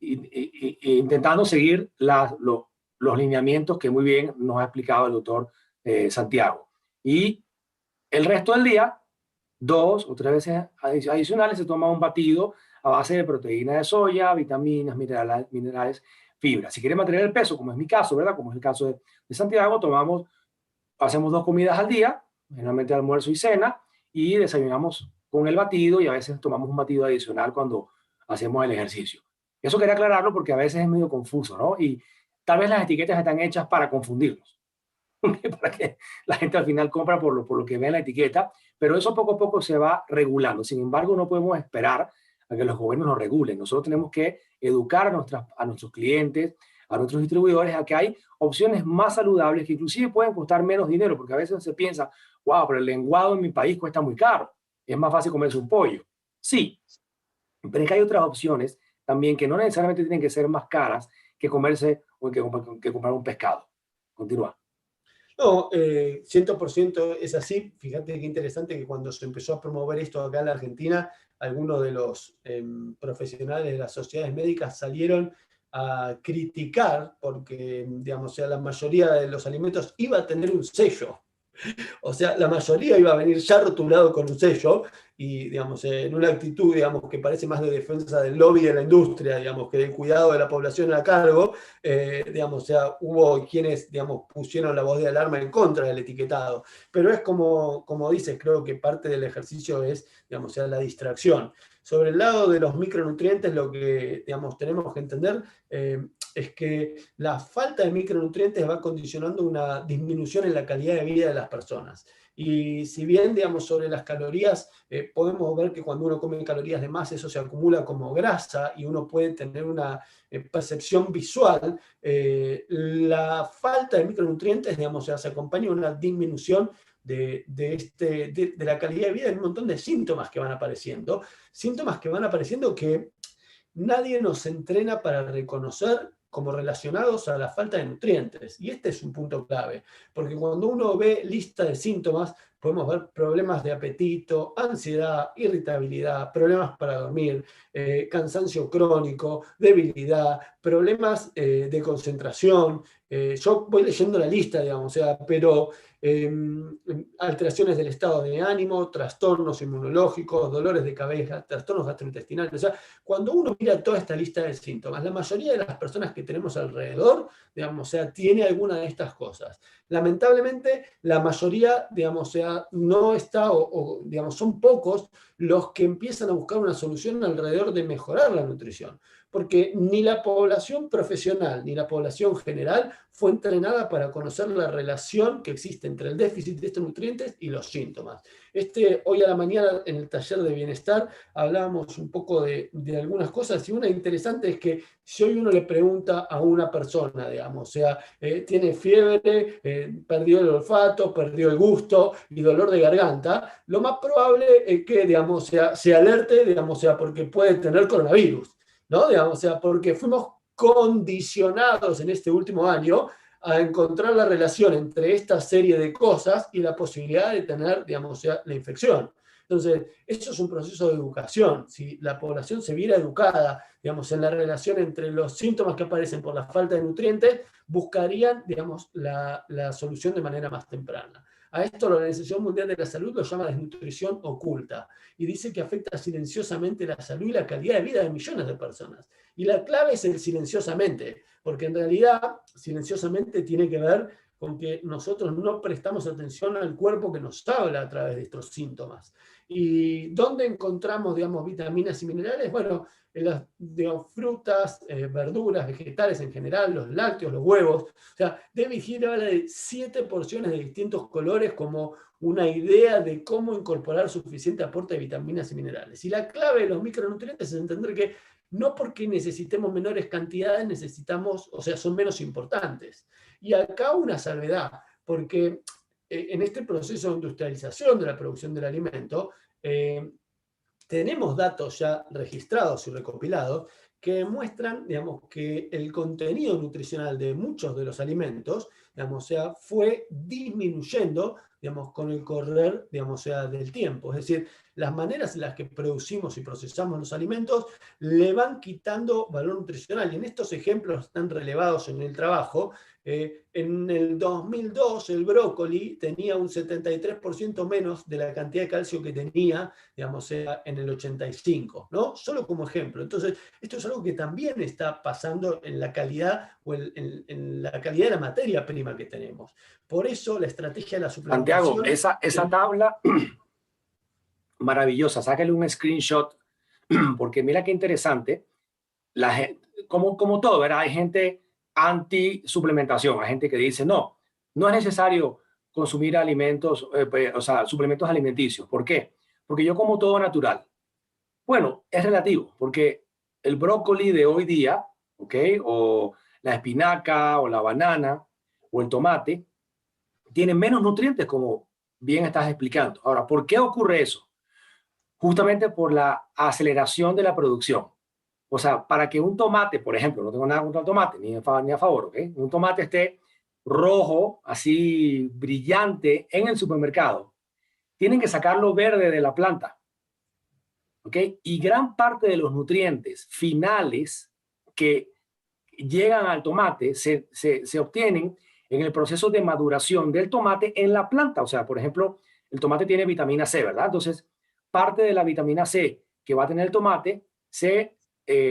Intentando seguir los lineamientos que muy bien nos ha explicado el doctor Santiago. Y el resto del día, 2 o 3 veces adicionales, se toma un batido a base de proteína de soya, vitaminas, minerales, fibra. Si quiere mantener el peso, como es mi caso, ¿verdad? Como es el caso de Santiago, hacemos 2 comidas al día, generalmente almuerzo y cena, y desayunamos con el batido y a veces tomamos un batido adicional cuando hacemos el ejercicio. Eso quería aclararlo porque a veces es medio confuso, ¿no? Y tal vez las etiquetas están hechas para confundirnos. Para que la gente al final compra por lo que ve en la etiqueta, pero eso poco a poco se va regulando. Sin embargo, no podemos esperar a que los gobiernos nos regulen. Nosotros tenemos que educar a nuestros clientes, a nuestros distribuidores, a que hay opciones más saludables que inclusive pueden costar menos dinero, porque a veces se piensa, wow, pero el lenguado en mi país cuesta muy caro, es más fácil comerse un pollo. Sí, pero es que hay otras opciones también que no necesariamente tienen que ser más caras que comerse o que comprar un pescado. Continúa. No, 100% es así. Fíjate qué interesante que cuando se empezó a promover esto acá en la Argentina, algunos de los profesionales de las sociedades médicas salieron a criticar porque, digamos, o sea, la mayoría de los alimentos iba a tener un sello. O sea, la mayoría iba a venir ya rotulado con un sello y, digamos, en una actitud, digamos, que parece más de defensa del lobby de la industria, digamos, que del cuidado de la población a cargo, digamos, o sea, hubo quienes, digamos, pusieron la voz de alarma en contra del etiquetado. Pero es como dices, creo que parte del ejercicio es, digamos, o sea, la distracción. Sobre el lado de los micronutrientes, lo que, digamos, tenemos que entender es que la falta de micronutrientes va condicionando una disminución en la calidad de vida de las personas. Y si bien, digamos, sobre las calorías, podemos ver que cuando uno come calorías de más, eso se acumula como grasa y uno puede tener una percepción visual, la falta de micronutrientes, digamos, se acompaña de una disminución de la calidad de vida en un montón de síntomas que van apareciendo. Síntomas que van apareciendo que nadie nos entrena para reconocer como relacionados a la falta de nutrientes. Y este es un punto clave, porque cuando uno ve lista de síntomas, podemos ver problemas de apetito, ansiedad, irritabilidad, problemas para dormir, cansancio crónico, debilidad, problemas de concentración. Yo voy leyendo la lista, digamos, o sea, pero alteraciones del estado de ánimo, trastornos inmunológicos, dolores de cabeza, trastornos gastrointestinales. O sea, cuando uno mira toda esta lista de síntomas, la mayoría de las personas que tenemos alrededor, digamos, o sea, tiene alguna de estas cosas. Lamentablemente, la mayoría, digamos, o sea, no está, digamos, son pocos los que empiezan a buscar una solución alrededor de mejorar la nutrición. Porque ni la población profesional ni la población general fue entrenada para conocer la relación que existe entre el déficit de estos nutrientes y los síntomas. Hoy a la mañana en el taller de bienestar hablábamos un poco de algunas cosas, y una interesante es que si hoy uno le pregunta a una persona, digamos, o sea, tiene fiebre, perdió el olfato, perdió el gusto y dolor de garganta, lo más probable es que, digamos, se alerte, digamos, sea, porque puede tener coronavirus, ¿no? Digamos, o sea, porque fuimos condicionados en este último año a encontrar la relación entre esta serie de cosas y la posibilidad de tener, digamos, o sea, la infección. Entonces, eso es un proceso de educación. Si la población se viera educada, digamos, en la relación entre los síntomas que aparecen por la falta de nutrientes, buscarían, digamos, la solución de manera más temprana. A esto la Organización Mundial de la Salud lo llama desnutrición oculta y dice que afecta silenciosamente la salud y la calidad de vida de millones de personas. Y la clave es el silenciosamente, porque en realidad silenciosamente tiene que ver con que nosotros no prestamos atención al cuerpo que nos habla a través de estos síntomas. ¿Y dónde encontramos, digamos, vitaminas y minerales? Bueno, en las, digamos, frutas, verduras, vegetales en general, los lácteos, los huevos. O sea, David Hill habla de 7 porciones de distintos colores como una idea de cómo incorporar suficiente aporte de vitaminas y minerales. Y la clave de los micronutrientes es entender que no porque necesitemos menores cantidades necesitamos, o sea, son menos importantes. Y acá una salvedad, porque en este proceso de industrialización de la producción del alimento, tenemos datos ya registrados y recopilados que muestran, digamos, que el contenido nutricional de muchos de los alimentos, digamos, o sea, fue disminuyendo, digamos, con el correr, digamos, o sea, del tiempo. Es decir, las maneras en las que producimos y procesamos los alimentos le van quitando valor nutricional. Y en estos ejemplos están relevados en el trabajo. En el 2002 el brócoli tenía un 73% menos de la cantidad de calcio que tenía, digamos, en el 85, ¿no? Solo como ejemplo. Entonces, esto es algo que también está pasando en la calidad o en la calidad de la materia prima que tenemos. Por eso la estrategia de la Santiago, suplementación... esa tabla maravillosa, sácale un screenshot, porque mira qué interesante, como todo, ¿verdad? Hay gente anti-suplementación, hay gente que dice, no, no es necesario consumir alimentos, o sea, suplementos alimenticios. ¿Por qué? Porque yo como todo natural. Bueno, es relativo, porque el brócoli de hoy día, ¿ok? O la espinaca, o la banana, o el tomate, tienen menos nutrientes, como bien estás explicando. Ahora, ¿por qué ocurre eso? Justamente por la aceleración de la producción. O sea, para que un tomate, por ejemplo, no tengo nada contra el tomate, ni a favor, ¿ok? Un tomate esté rojo, así brillante en el supermercado, tienen que sacarlo verde de la planta, ¿ok? Y gran parte de los nutrientes finales que llegan al tomate se obtienen en el proceso de maduración del tomate en la planta. O sea, por ejemplo, el tomate tiene vitamina C, ¿verdad? Entonces, parte de la vitamina C que va a tener el tomate se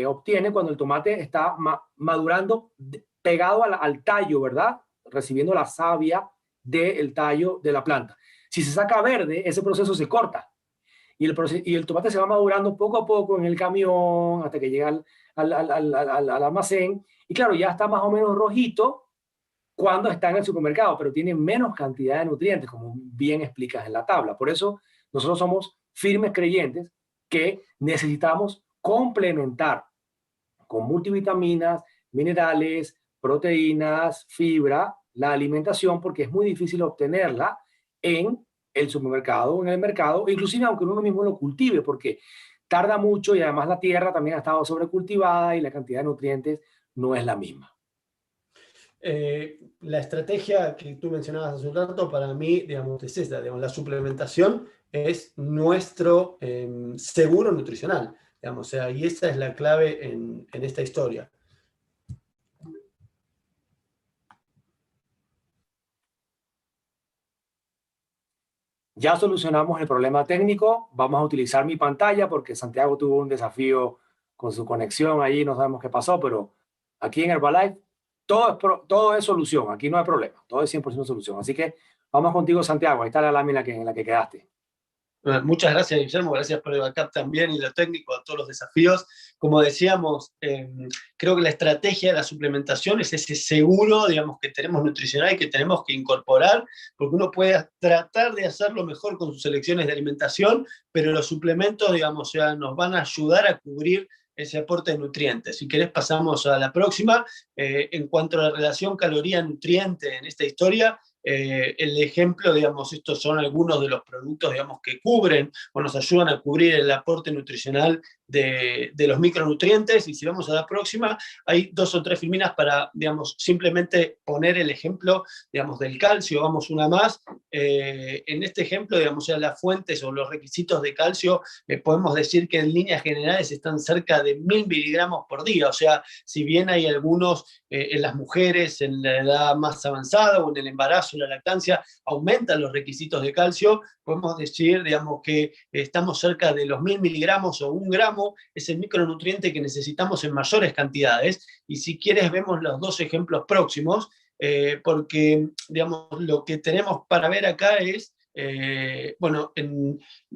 obtiene cuando el tomate está madurando pegado al tallo, ¿verdad? Recibiendo la savia del tallo de la planta. Si se saca verde, ese proceso se corta y el tomate se va madurando poco a poco en el camión hasta que llega al almacén. Y claro, ya está más o menos rojito cuando está en el supermercado, pero tiene menos cantidad de nutrientes, como bien explicas en la tabla. Por eso nosotros somos firmes creyentes que necesitamos complementar con multivitaminas, minerales, proteínas, fibra, la alimentación, porque es muy difícil obtenerla en el supermercado, en el mercado, inclusive aunque uno mismo lo cultive, porque tarda mucho y además la tierra también ha estado sobrecultivada y la cantidad de nutrientes no es la misma. La estrategia que tú mencionabas hace un rato, para mí, digamos, es esta, digamos, la suplementación es nuestro seguro nutricional, digamos, o sea, y esa es la clave en esta historia. Ya solucionamos el problema técnico, vamos a utilizar mi pantalla porque Santiago tuvo un desafío con su conexión ahí, no sabemos qué pasó, pero aquí en Herbalife todo es solución, aquí no hay problema, todo es 100% solución. Así que vamos contigo, Santiago, ahí está la lámina en la que quedaste. Muchas gracias, Guillermo, gracias por el backup también y lo técnico a todos los desafíos. Como decíamos, creo que la estrategia de la suplementación es ese seguro, digamos, que tenemos nutricional y que tenemos que incorporar, porque uno puede tratar de hacerlo mejor con sus elecciones de alimentación, pero los suplementos, digamos, ya nos van a ayudar a cubrir ese aporte de nutrientes. Si querés pasamos a la próxima. En cuanto a la relación caloría-nutriente en esta historia, el ejemplo, digamos, estos son algunos de los productos, digamos, que cubren o nos ayudan a cubrir el aporte nutricional de los micronutrientes. Y si vamos a la próxima, hay 2 o 3 filminas para, digamos, simplemente poner el ejemplo, digamos, del calcio. Vamos una más. En este ejemplo, digamos, ya las fuentes o los requisitos de calcio, podemos decir que en líneas generales están cerca de 1000 miligramos por día. O sea, si bien hay algunos en las mujeres en la edad más avanzada o en el embarazo, en la lactancia, aumentan los requisitos de calcio, podemos decir, digamos, que estamos cerca de los 1000 miligramos o 1 gramo, es el micronutriente que necesitamos en mayores cantidades. Y si quieres, vemos los 2 ejemplos próximos, porque, digamos, lo que tenemos para ver acá es, bueno,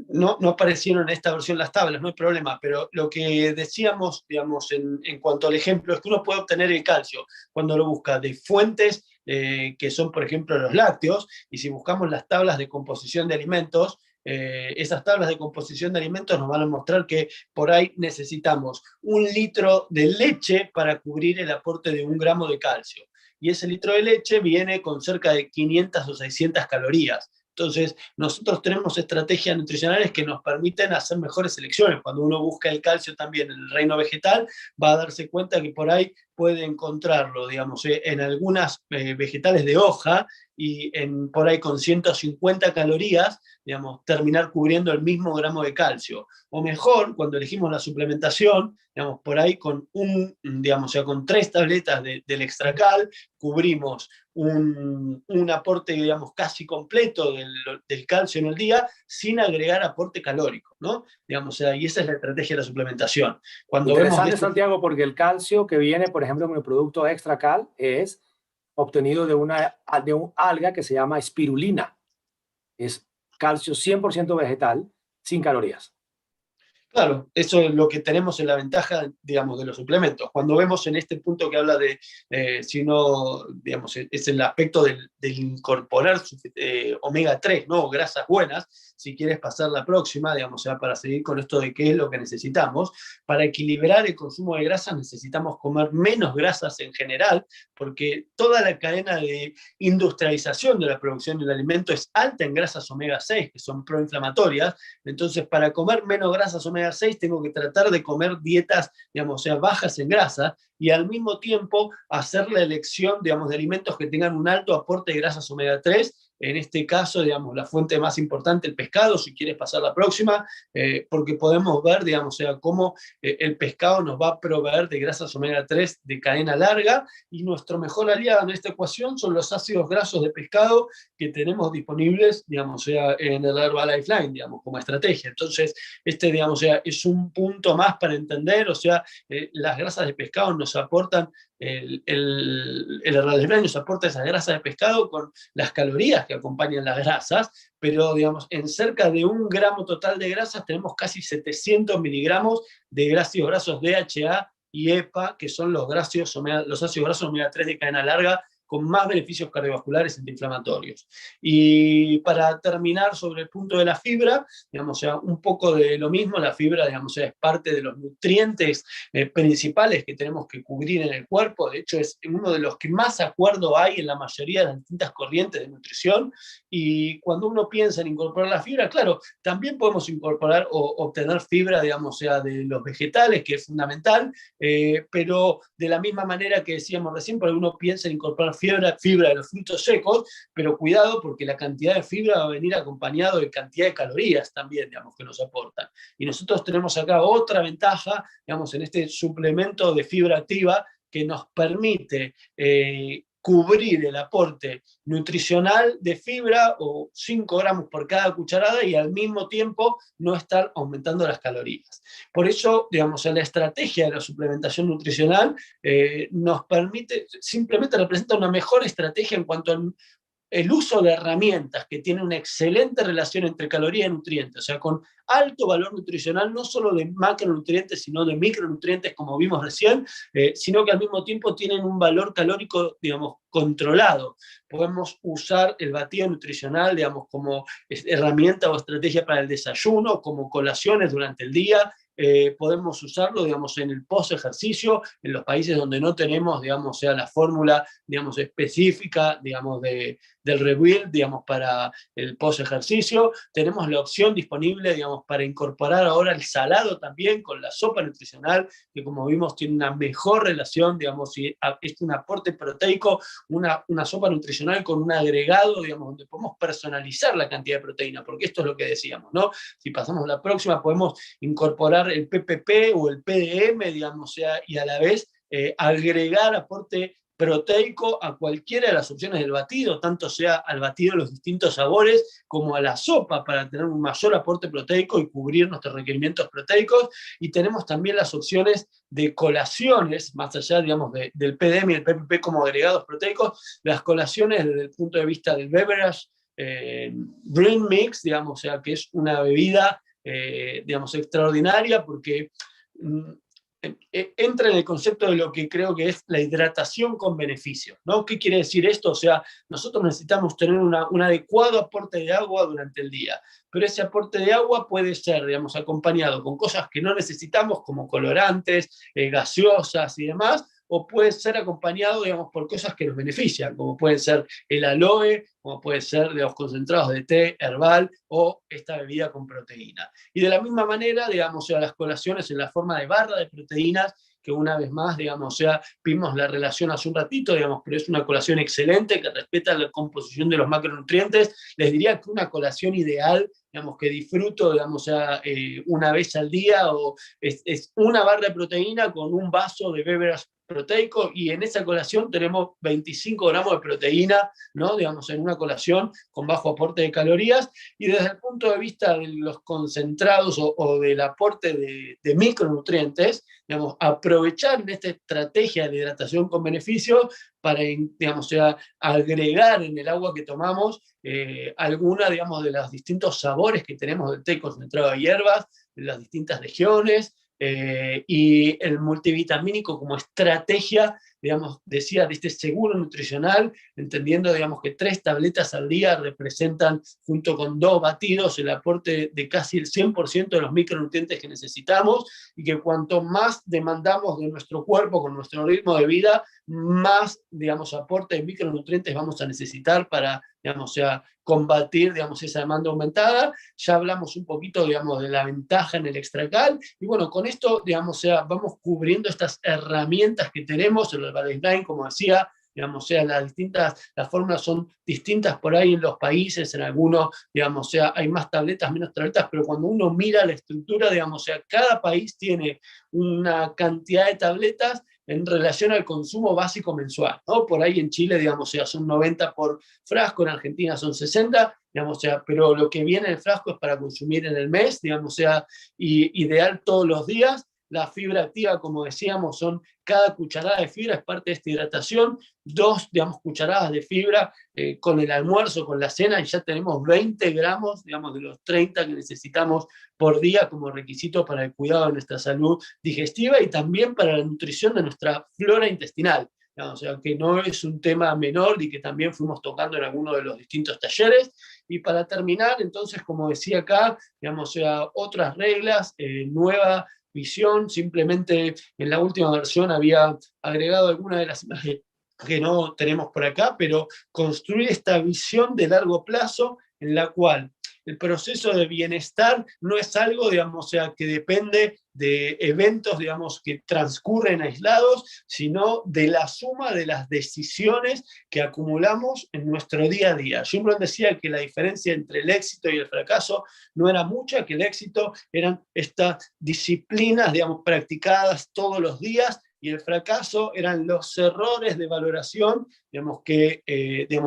no aparecieron en esta versión las tablas, no hay problema, pero lo que decíamos, digamos, en cuanto al ejemplo, es que uno puede obtener el calcio cuando lo busca de fuentes que son, por ejemplo, los lácteos, y si buscamos las tablas de composición de alimentos, esas tablas de composición de alimentos nos van a mostrar que por ahí necesitamos 1 litro de leche para cubrir el aporte de 1 gramo de calcio. Y ese litro de leche viene con cerca de 500 o 600 calorías. Entonces, nosotros tenemos estrategias nutricionales que nos permiten hacer mejores elecciones. Cuando uno busca el calcio también en el reino vegetal, va a darse cuenta que por ahí puede encontrarlo, digamos, en algunas vegetales de hoja y por ahí con 150 calorías, digamos, terminar cubriendo el mismo gramo de calcio. O mejor, cuando elegimos la suplementación, digamos, por ahí digamos, o sea, con 3 tabletas del Extracal, cubrimos un aporte, digamos, casi completo del calcio en el día, sin agregar aporte calórico, ¿no? Digamos, o sea, y esa es la estrategia de la suplementación. Cuando vemos Interesante, Santiago, porque el calcio que viene, por ejemplo, en el producto Extracal es obtenido de un alga que se llama espirulina. Es calcio 100% vegetal, sin calorías. Claro, eso es lo que tenemos en la ventaja, digamos, de los suplementos. Cuando vemos en este punto que habla de, si no, digamos, es el aspecto del incorporar omega 3, ¿no? Grasas buenas, si quieres pasar la próxima, digamos, ya para seguir con esto de qué es lo que necesitamos. Para equilibrar el consumo de grasas necesitamos comer menos grasas en general, porque toda la cadena de industrialización de la producción del alimento es alta en grasas omega 6, que son proinflamatorias. Entonces, para comer menos grasas omega 6, tengo que tratar de comer dietas, digamos, o sea, bajas en grasa, y al mismo tiempo hacer la elección, digamos, de alimentos que tengan un alto aporte de grasas omega 3. En este caso, digamos, la fuente más importante, el pescado, si quieres pasar la próxima, porque podemos ver, digamos, o sea, cómo el pescado nos va a proveer de grasas omega 3 de cadena larga, y nuestro mejor aliado en esta ecuación son los ácidos grasos de pescado que tenemos disponibles, digamos, o sea, en el Herbalife Line, digamos, como estrategia. Entonces, digamos, o sea, es un punto más para entender, o sea, las grasas de pescado nos aportan, el Herbalife Line nos aporta esas grasas de pescado con las calorías que acompañan las grasas, pero, digamos, en cerca de 1 gramo total de grasas tenemos casi 700 miligramos de ácidos grasos DHA y EPA, que son los ácidos grasos omega 3 de cadena larga, con más beneficios cardiovasculares antiinflamatorios. Y para terminar sobre el punto de la fibra, digamos, o sea, un poco de lo mismo, la fibra, digamos, o sea, es parte de los nutrientes principales que tenemos que cubrir en el cuerpo. De hecho, es uno de los que más acuerdo hay en la mayoría de las distintas corrientes de nutrición. Y cuando uno piensa en incorporar la fibra, claro, también podemos incorporar o obtener fibra, digamos, o sea, de los vegetales, que es fundamental, pero de la misma manera que decíamos recién, porque uno piensa en incorporar fibra de los frutos secos, pero cuidado porque la cantidad de fibra va a venir acompañado de cantidad de calorías también, digamos, que nos aportan. Y nosotros tenemos acá otra ventaja, digamos, en este suplemento de fibra activa que nos permite cubrir el aporte nutricional de fibra, o 5 gramos por cada cucharada, y al mismo tiempo no estar aumentando las calorías. Por eso, digamos, la estrategia de la suplementación nutricional nos permite, simplemente representa una mejor estrategia en cuanto el uso de herramientas que tienen una excelente relación entre calorías y nutrientes, o sea, con alto valor nutricional, no solo de macronutrientes, sino de micronutrientes, como vimos recién, sino que al mismo tiempo tienen un valor calórico, digamos, controlado. Podemos usar el batido nutricional, digamos, como herramienta o estrategia para el desayuno, como colaciones durante el día. Podemos usarlo, digamos, en el post-ejercicio, en los países donde no tenemos, digamos, sea la fórmula, digamos, específica, digamos, del rebuild, digamos, para el post-ejercicio. Tenemos la opción disponible, digamos, para incorporar ahora el salado también con la sopa nutricional, que como vimos tiene una mejor relación, digamos, y es un aporte proteico, una sopa nutricional con un agregado, digamos, donde podemos personalizar la cantidad de proteína, porque esto es lo que decíamos, ¿no? Si pasamos a la próxima, podemos incorporar el PPP o el PDM, digamos, o sea, y a la vez agregar aporte proteico a cualquiera de las opciones del batido, tanto sea al batido de los distintos sabores como a la sopa para tener un mayor aporte proteico y cubrir nuestros requerimientos proteicos. Y tenemos también las opciones de colaciones, más allá, digamos, del PDM y el PPP como agregados proteicos, las colaciones desde el punto de vista del beverage Green Mix, digamos, o sea, que es una bebida, digamos, extraordinaria porque entra en el concepto de lo que creo que es la hidratación con beneficios, ¿no? ¿Qué quiere decir esto? O sea, nosotros necesitamos tener un adecuado aporte de agua durante el día, pero ese aporte de agua puede ser, digamos, acompañado con cosas que no necesitamos, como colorantes, gaseosas y demás, o puede ser acompañado, digamos, por cosas que nos benefician, como pueden ser el aloe, como puede ser de los concentrados de té herbal o esta bebida con proteína. Y de la misma manera, digamos, o sea, las colaciones en la forma de barra de proteínas, que una vez más, digamos, o sea, vimos la relación hace un ratito, digamos, pero es una colación excelente que respeta la composición de los macronutrientes. Les diría que una colación ideal, digamos, que disfruto, digamos, o sea, una vez al día, o es una barra de proteína con un vaso de beverage proteico, y en esa colación tenemos 25 gramos de proteína, ¿no? Digamos, en una colación con bajo aporte de calorías. Y desde el punto de vista de los concentrados o del aporte de micronutrientes, digamos, aprovechar en esta estrategia de hidratación con beneficio para, digamos, o sea, agregar en el agua que tomamos alguna, digamos, de los distintos sabores que tenemos del té concentrado de hierbas, de las distintas regiones, y el multivitamínico como estrategia, digamos, decía, de este seguro nutricional, entendiendo, digamos, que 3 tabletas al día representan, junto con 2 batidos, el aporte de casi el 100% de los micronutrientes que necesitamos, y que cuanto más demandamos de nuestro cuerpo con nuestro ritmo de vida, más, digamos, aporte de micronutrientes vamos a necesitar para, digamos, o sea, combatir, digamos, esa demanda aumentada. Ya hablamos un poquito, digamos, de la ventaja en el extracal, y bueno, con esto, digamos, o sea, vamos cubriendo estas herramientas que tenemos en el baseline, como decía, digamos, o sea, las fórmulas son distintas por ahí en los países, en algunos, digamos, o sea, hay más tabletas, menos tabletas, pero cuando uno mira la estructura, digamos, o sea, cada país tiene una cantidad de tabletas en relación al consumo básico mensual, ¿no? Por ahí en Chile, digamos, o sea, son 90 por frasco, en Argentina son 60, digamos, o sea, pero lo que viene en el frasco es para consumir en el mes, digamos, o sea, y ideal todos los días. La fibra activa, como decíamos, son cada cucharada de fibra es parte de esta hidratación, 2, digamos, cucharadas de fibra con el almuerzo, con la cena, y ya tenemos 20 gramos, digamos, de los 30 que necesitamos por día como requisito para el cuidado de nuestra salud digestiva y también para la nutrición de nuestra flora intestinal. O sea, que no es un tema menor y que también fuimos tocando en algunos de los distintos talleres. Y para terminar, entonces, como decía acá, digamos, o sea, otras reglas, nueva visión, simplemente en la última versión había agregado algunas de las imágenes que no tenemos por acá, pero construir esta visión de largo plazo en la cual el proceso de bienestar no es algo, digamos, o sea, que depende de eventos, digamos, que transcurren aislados, sino de la suma de las decisiones que acumulamos en nuestro día a día. Schumpeter decía que la diferencia entre el éxito y el fracaso no era mucha, que el éxito eran estas disciplinas, digamos, practicadas todos los días, y el fracaso eran los errores de valoración, digamos, que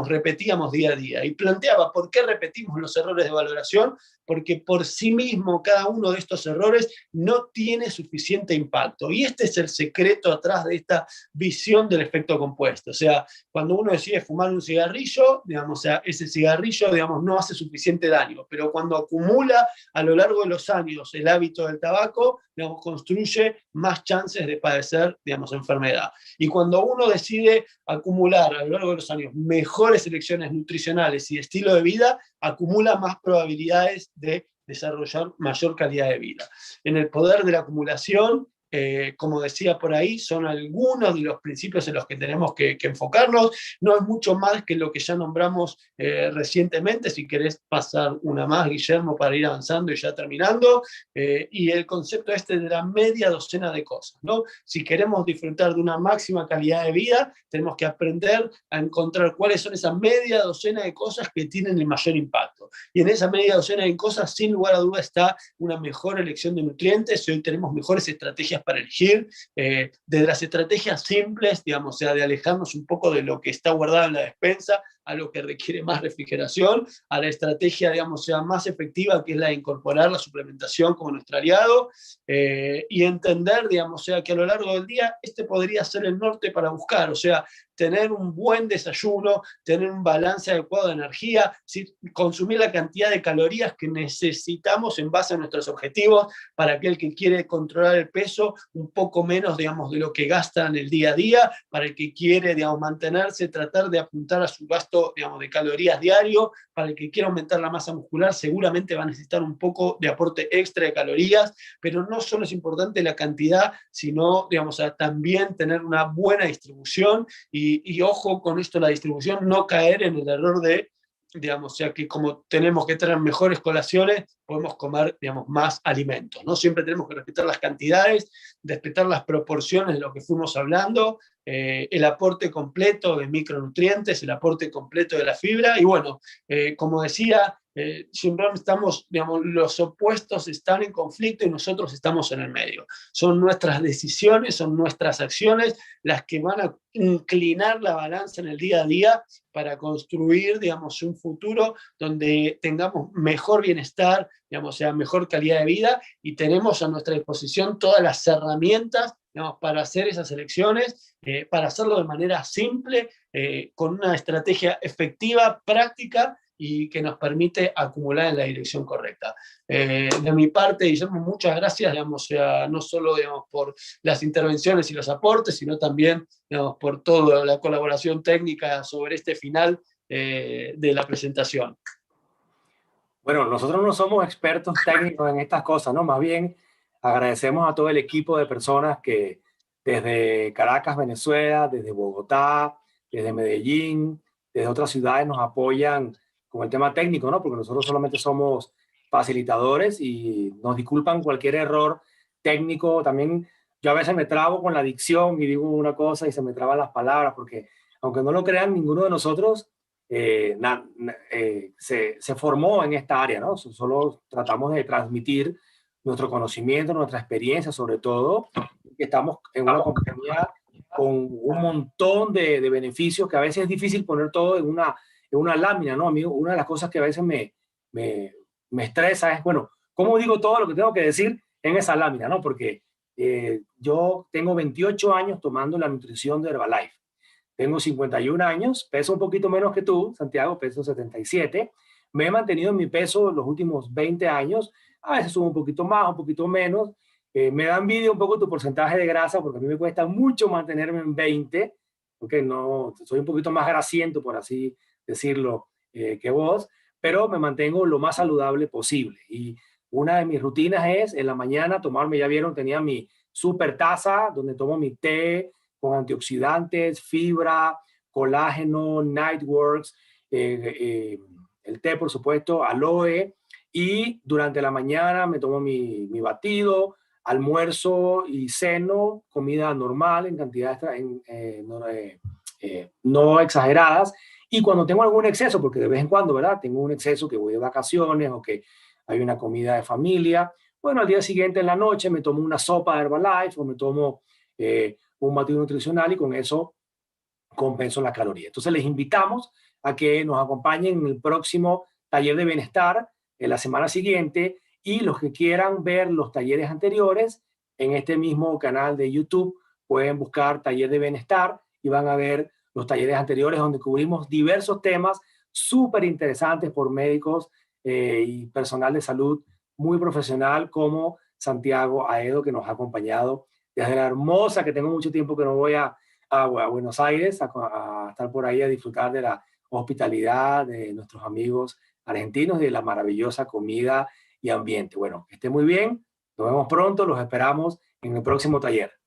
repetíamos día a día. Y planteaba, ¿por qué repetimos los errores de valoración? Porque por sí mismo cada uno de estos errores no tiene suficiente impacto. Y este es el secreto atrás de esta visión del efecto compuesto. O sea, cuando uno decide fumar un cigarrillo, digamos, o sea, ese cigarrillo, digamos, no hace suficiente daño, pero cuando acumula a lo largo de los años el hábito del tabaco, digamos, construye más chances de padecer, digamos, enfermedad. Y cuando uno decide acumular a lo largo de los años mejores elecciones nutricionales y estilo de vida, acumula más probabilidades de desarrollar mayor calidad de vida. En el poder de la acumulación, como decía por ahí, son algunos de los principios en los que tenemos que enfocarnos. No es mucho más que lo que ya nombramos recientemente. Si querés pasar una más, Guillermo, para ir avanzando y ya terminando. Y el concepto este de la media docena de cosas, ¿no? Si queremos disfrutar de una máxima calidad de vida, tenemos que aprender a encontrar cuáles son esas media docena de cosas que tienen el mayor impacto. Y en esa media docena de cosas, sin lugar a duda, está una mejor elección de nutrientes. Y hoy tenemos mejores estrategias para elegir, desde las estrategias simples, digamos, o sea, de alejarnos un poco de lo que está guardado en la despensa, a lo que requiere más refrigeración, a la estrategia, digamos, sea más efectiva, que es la de incorporar la suplementación como nuestro aliado, y entender, digamos, o sea, que a lo largo del día este podría ser el norte para buscar, o sea, tener un buen desayuno, tener un balance adecuado de energía, consumir la cantidad de calorías que necesitamos en base a nuestros objetivos. Para aquel que quiere controlar el peso, un poco menos, digamos, de lo que gasta en el día a día. Para el que quiere, digamos, mantenerse, tratar de apuntar a su gasto, digamos, de calorías diario. Para el que quiere aumentar la masa muscular, seguramente va a necesitar un poco de aporte extra de calorías, pero no solo es importante la cantidad, sino, digamos, también tener una buena distribución. Y ojo con esto, la distribución, no caer en el error de, digamos, o sea, que como tenemos que tener mejores colaciones, podemos comer, digamos, más alimentos, ¿no? Siempre tenemos que respetar las cantidades, respetar las proporciones de lo que fuimos hablando, el aporte completo de micronutrientes, el aporte completo de la fibra, y bueno, como decía, siempre estamos, digamos, los opuestos están en conflicto y nosotros estamos en el medio. Son nuestras decisiones, son nuestras acciones las que van a inclinar la balanza en el día a día para construir, digamos, un futuro donde tengamos mejor bienestar, digamos, o sea, mejor calidad de vida, y tenemos a nuestra disposición todas las herramientas, digamos, para hacer esas elecciones, para hacerlo de manera simple, con una estrategia efectiva, práctica, y que nos permite acumular en la dirección correcta. De mi parte, Guillermo, muchas gracias, digamos, o sea, no solo, digamos, por las intervenciones y los aportes, sino también, digamos, por toda la colaboración técnica sobre este final de la presentación. Bueno, nosotros no somos expertos técnicos en estas cosas, ¿no? Más bien agradecemos a todo el equipo de personas que desde Caracas, Venezuela, desde Bogotá, desde Medellín, desde otras ciudades nos apoyan con el tema técnico, ¿no? Porque nosotros solamente somos facilitadores y nos disculpan cualquier error técnico. También yo a veces me trabo con la dicción y digo una cosa y se me traban las palabras, porque aunque no lo crean, ninguno de nosotros se formó en esta área, ¿no? Solo tratamos de transmitir nuestro conocimiento, nuestra experiencia, sobre todo, que estamos en una compañía con un montón de beneficios que a veces es difícil poner todo en una lámina, ¿no, amigo? Una de las cosas que a veces me estresa es, bueno, ¿cómo digo todo lo que tengo que decir en esa lámina, ¿no? Porque yo tengo 28 años tomando la nutrición de Herbalife. Tengo 51 años, peso un poquito menos que tú, Santiago, peso 77. Me he mantenido en mi peso los últimos 20 años. A veces subo un poquito más, un poquito menos. Me da envidia un poco tu porcentaje de grasa porque a mí me cuesta mucho mantenerme en 20, porque no, soy un poquito más grasiento, por así decirlo, que vos, pero me mantengo lo más saludable posible. Y una de mis rutinas es en la mañana tomarme, ya vieron, tenía mi super taza donde tomo mi té, con antioxidantes, fibra, colágeno, Nightworks, el té, por supuesto, aloe, y durante la mañana me tomo mi batido, almuerzo y ceno, comida normal en cantidades no exageradas, y cuando tengo algún exceso, porque de vez en cuando, ¿verdad? Tengo un exceso que voy de vacaciones o que hay una comida de familia, bueno, al día siguiente en la noche me tomo una sopa de Herbalife o me tomo un batido nutricional y con eso compenso la caloría. Entonces les invitamos a que nos acompañen en el próximo taller de bienestar en la semana siguiente, y los que quieran ver los talleres anteriores en este mismo canal de YouTube pueden buscar taller de bienestar y van a ver los talleres anteriores donde cubrimos diversos temas súper interesantes por médicos y personal de salud muy profesional como Santiago Aedo, que nos ha acompañado desde la hermosa, que tengo mucho tiempo que no voy a Buenos Aires, a estar por ahí a disfrutar de la hospitalidad de nuestros amigos argentinos, de la maravillosa comida y ambiente. Bueno, que esté muy bien, nos vemos pronto, los esperamos en el próximo taller.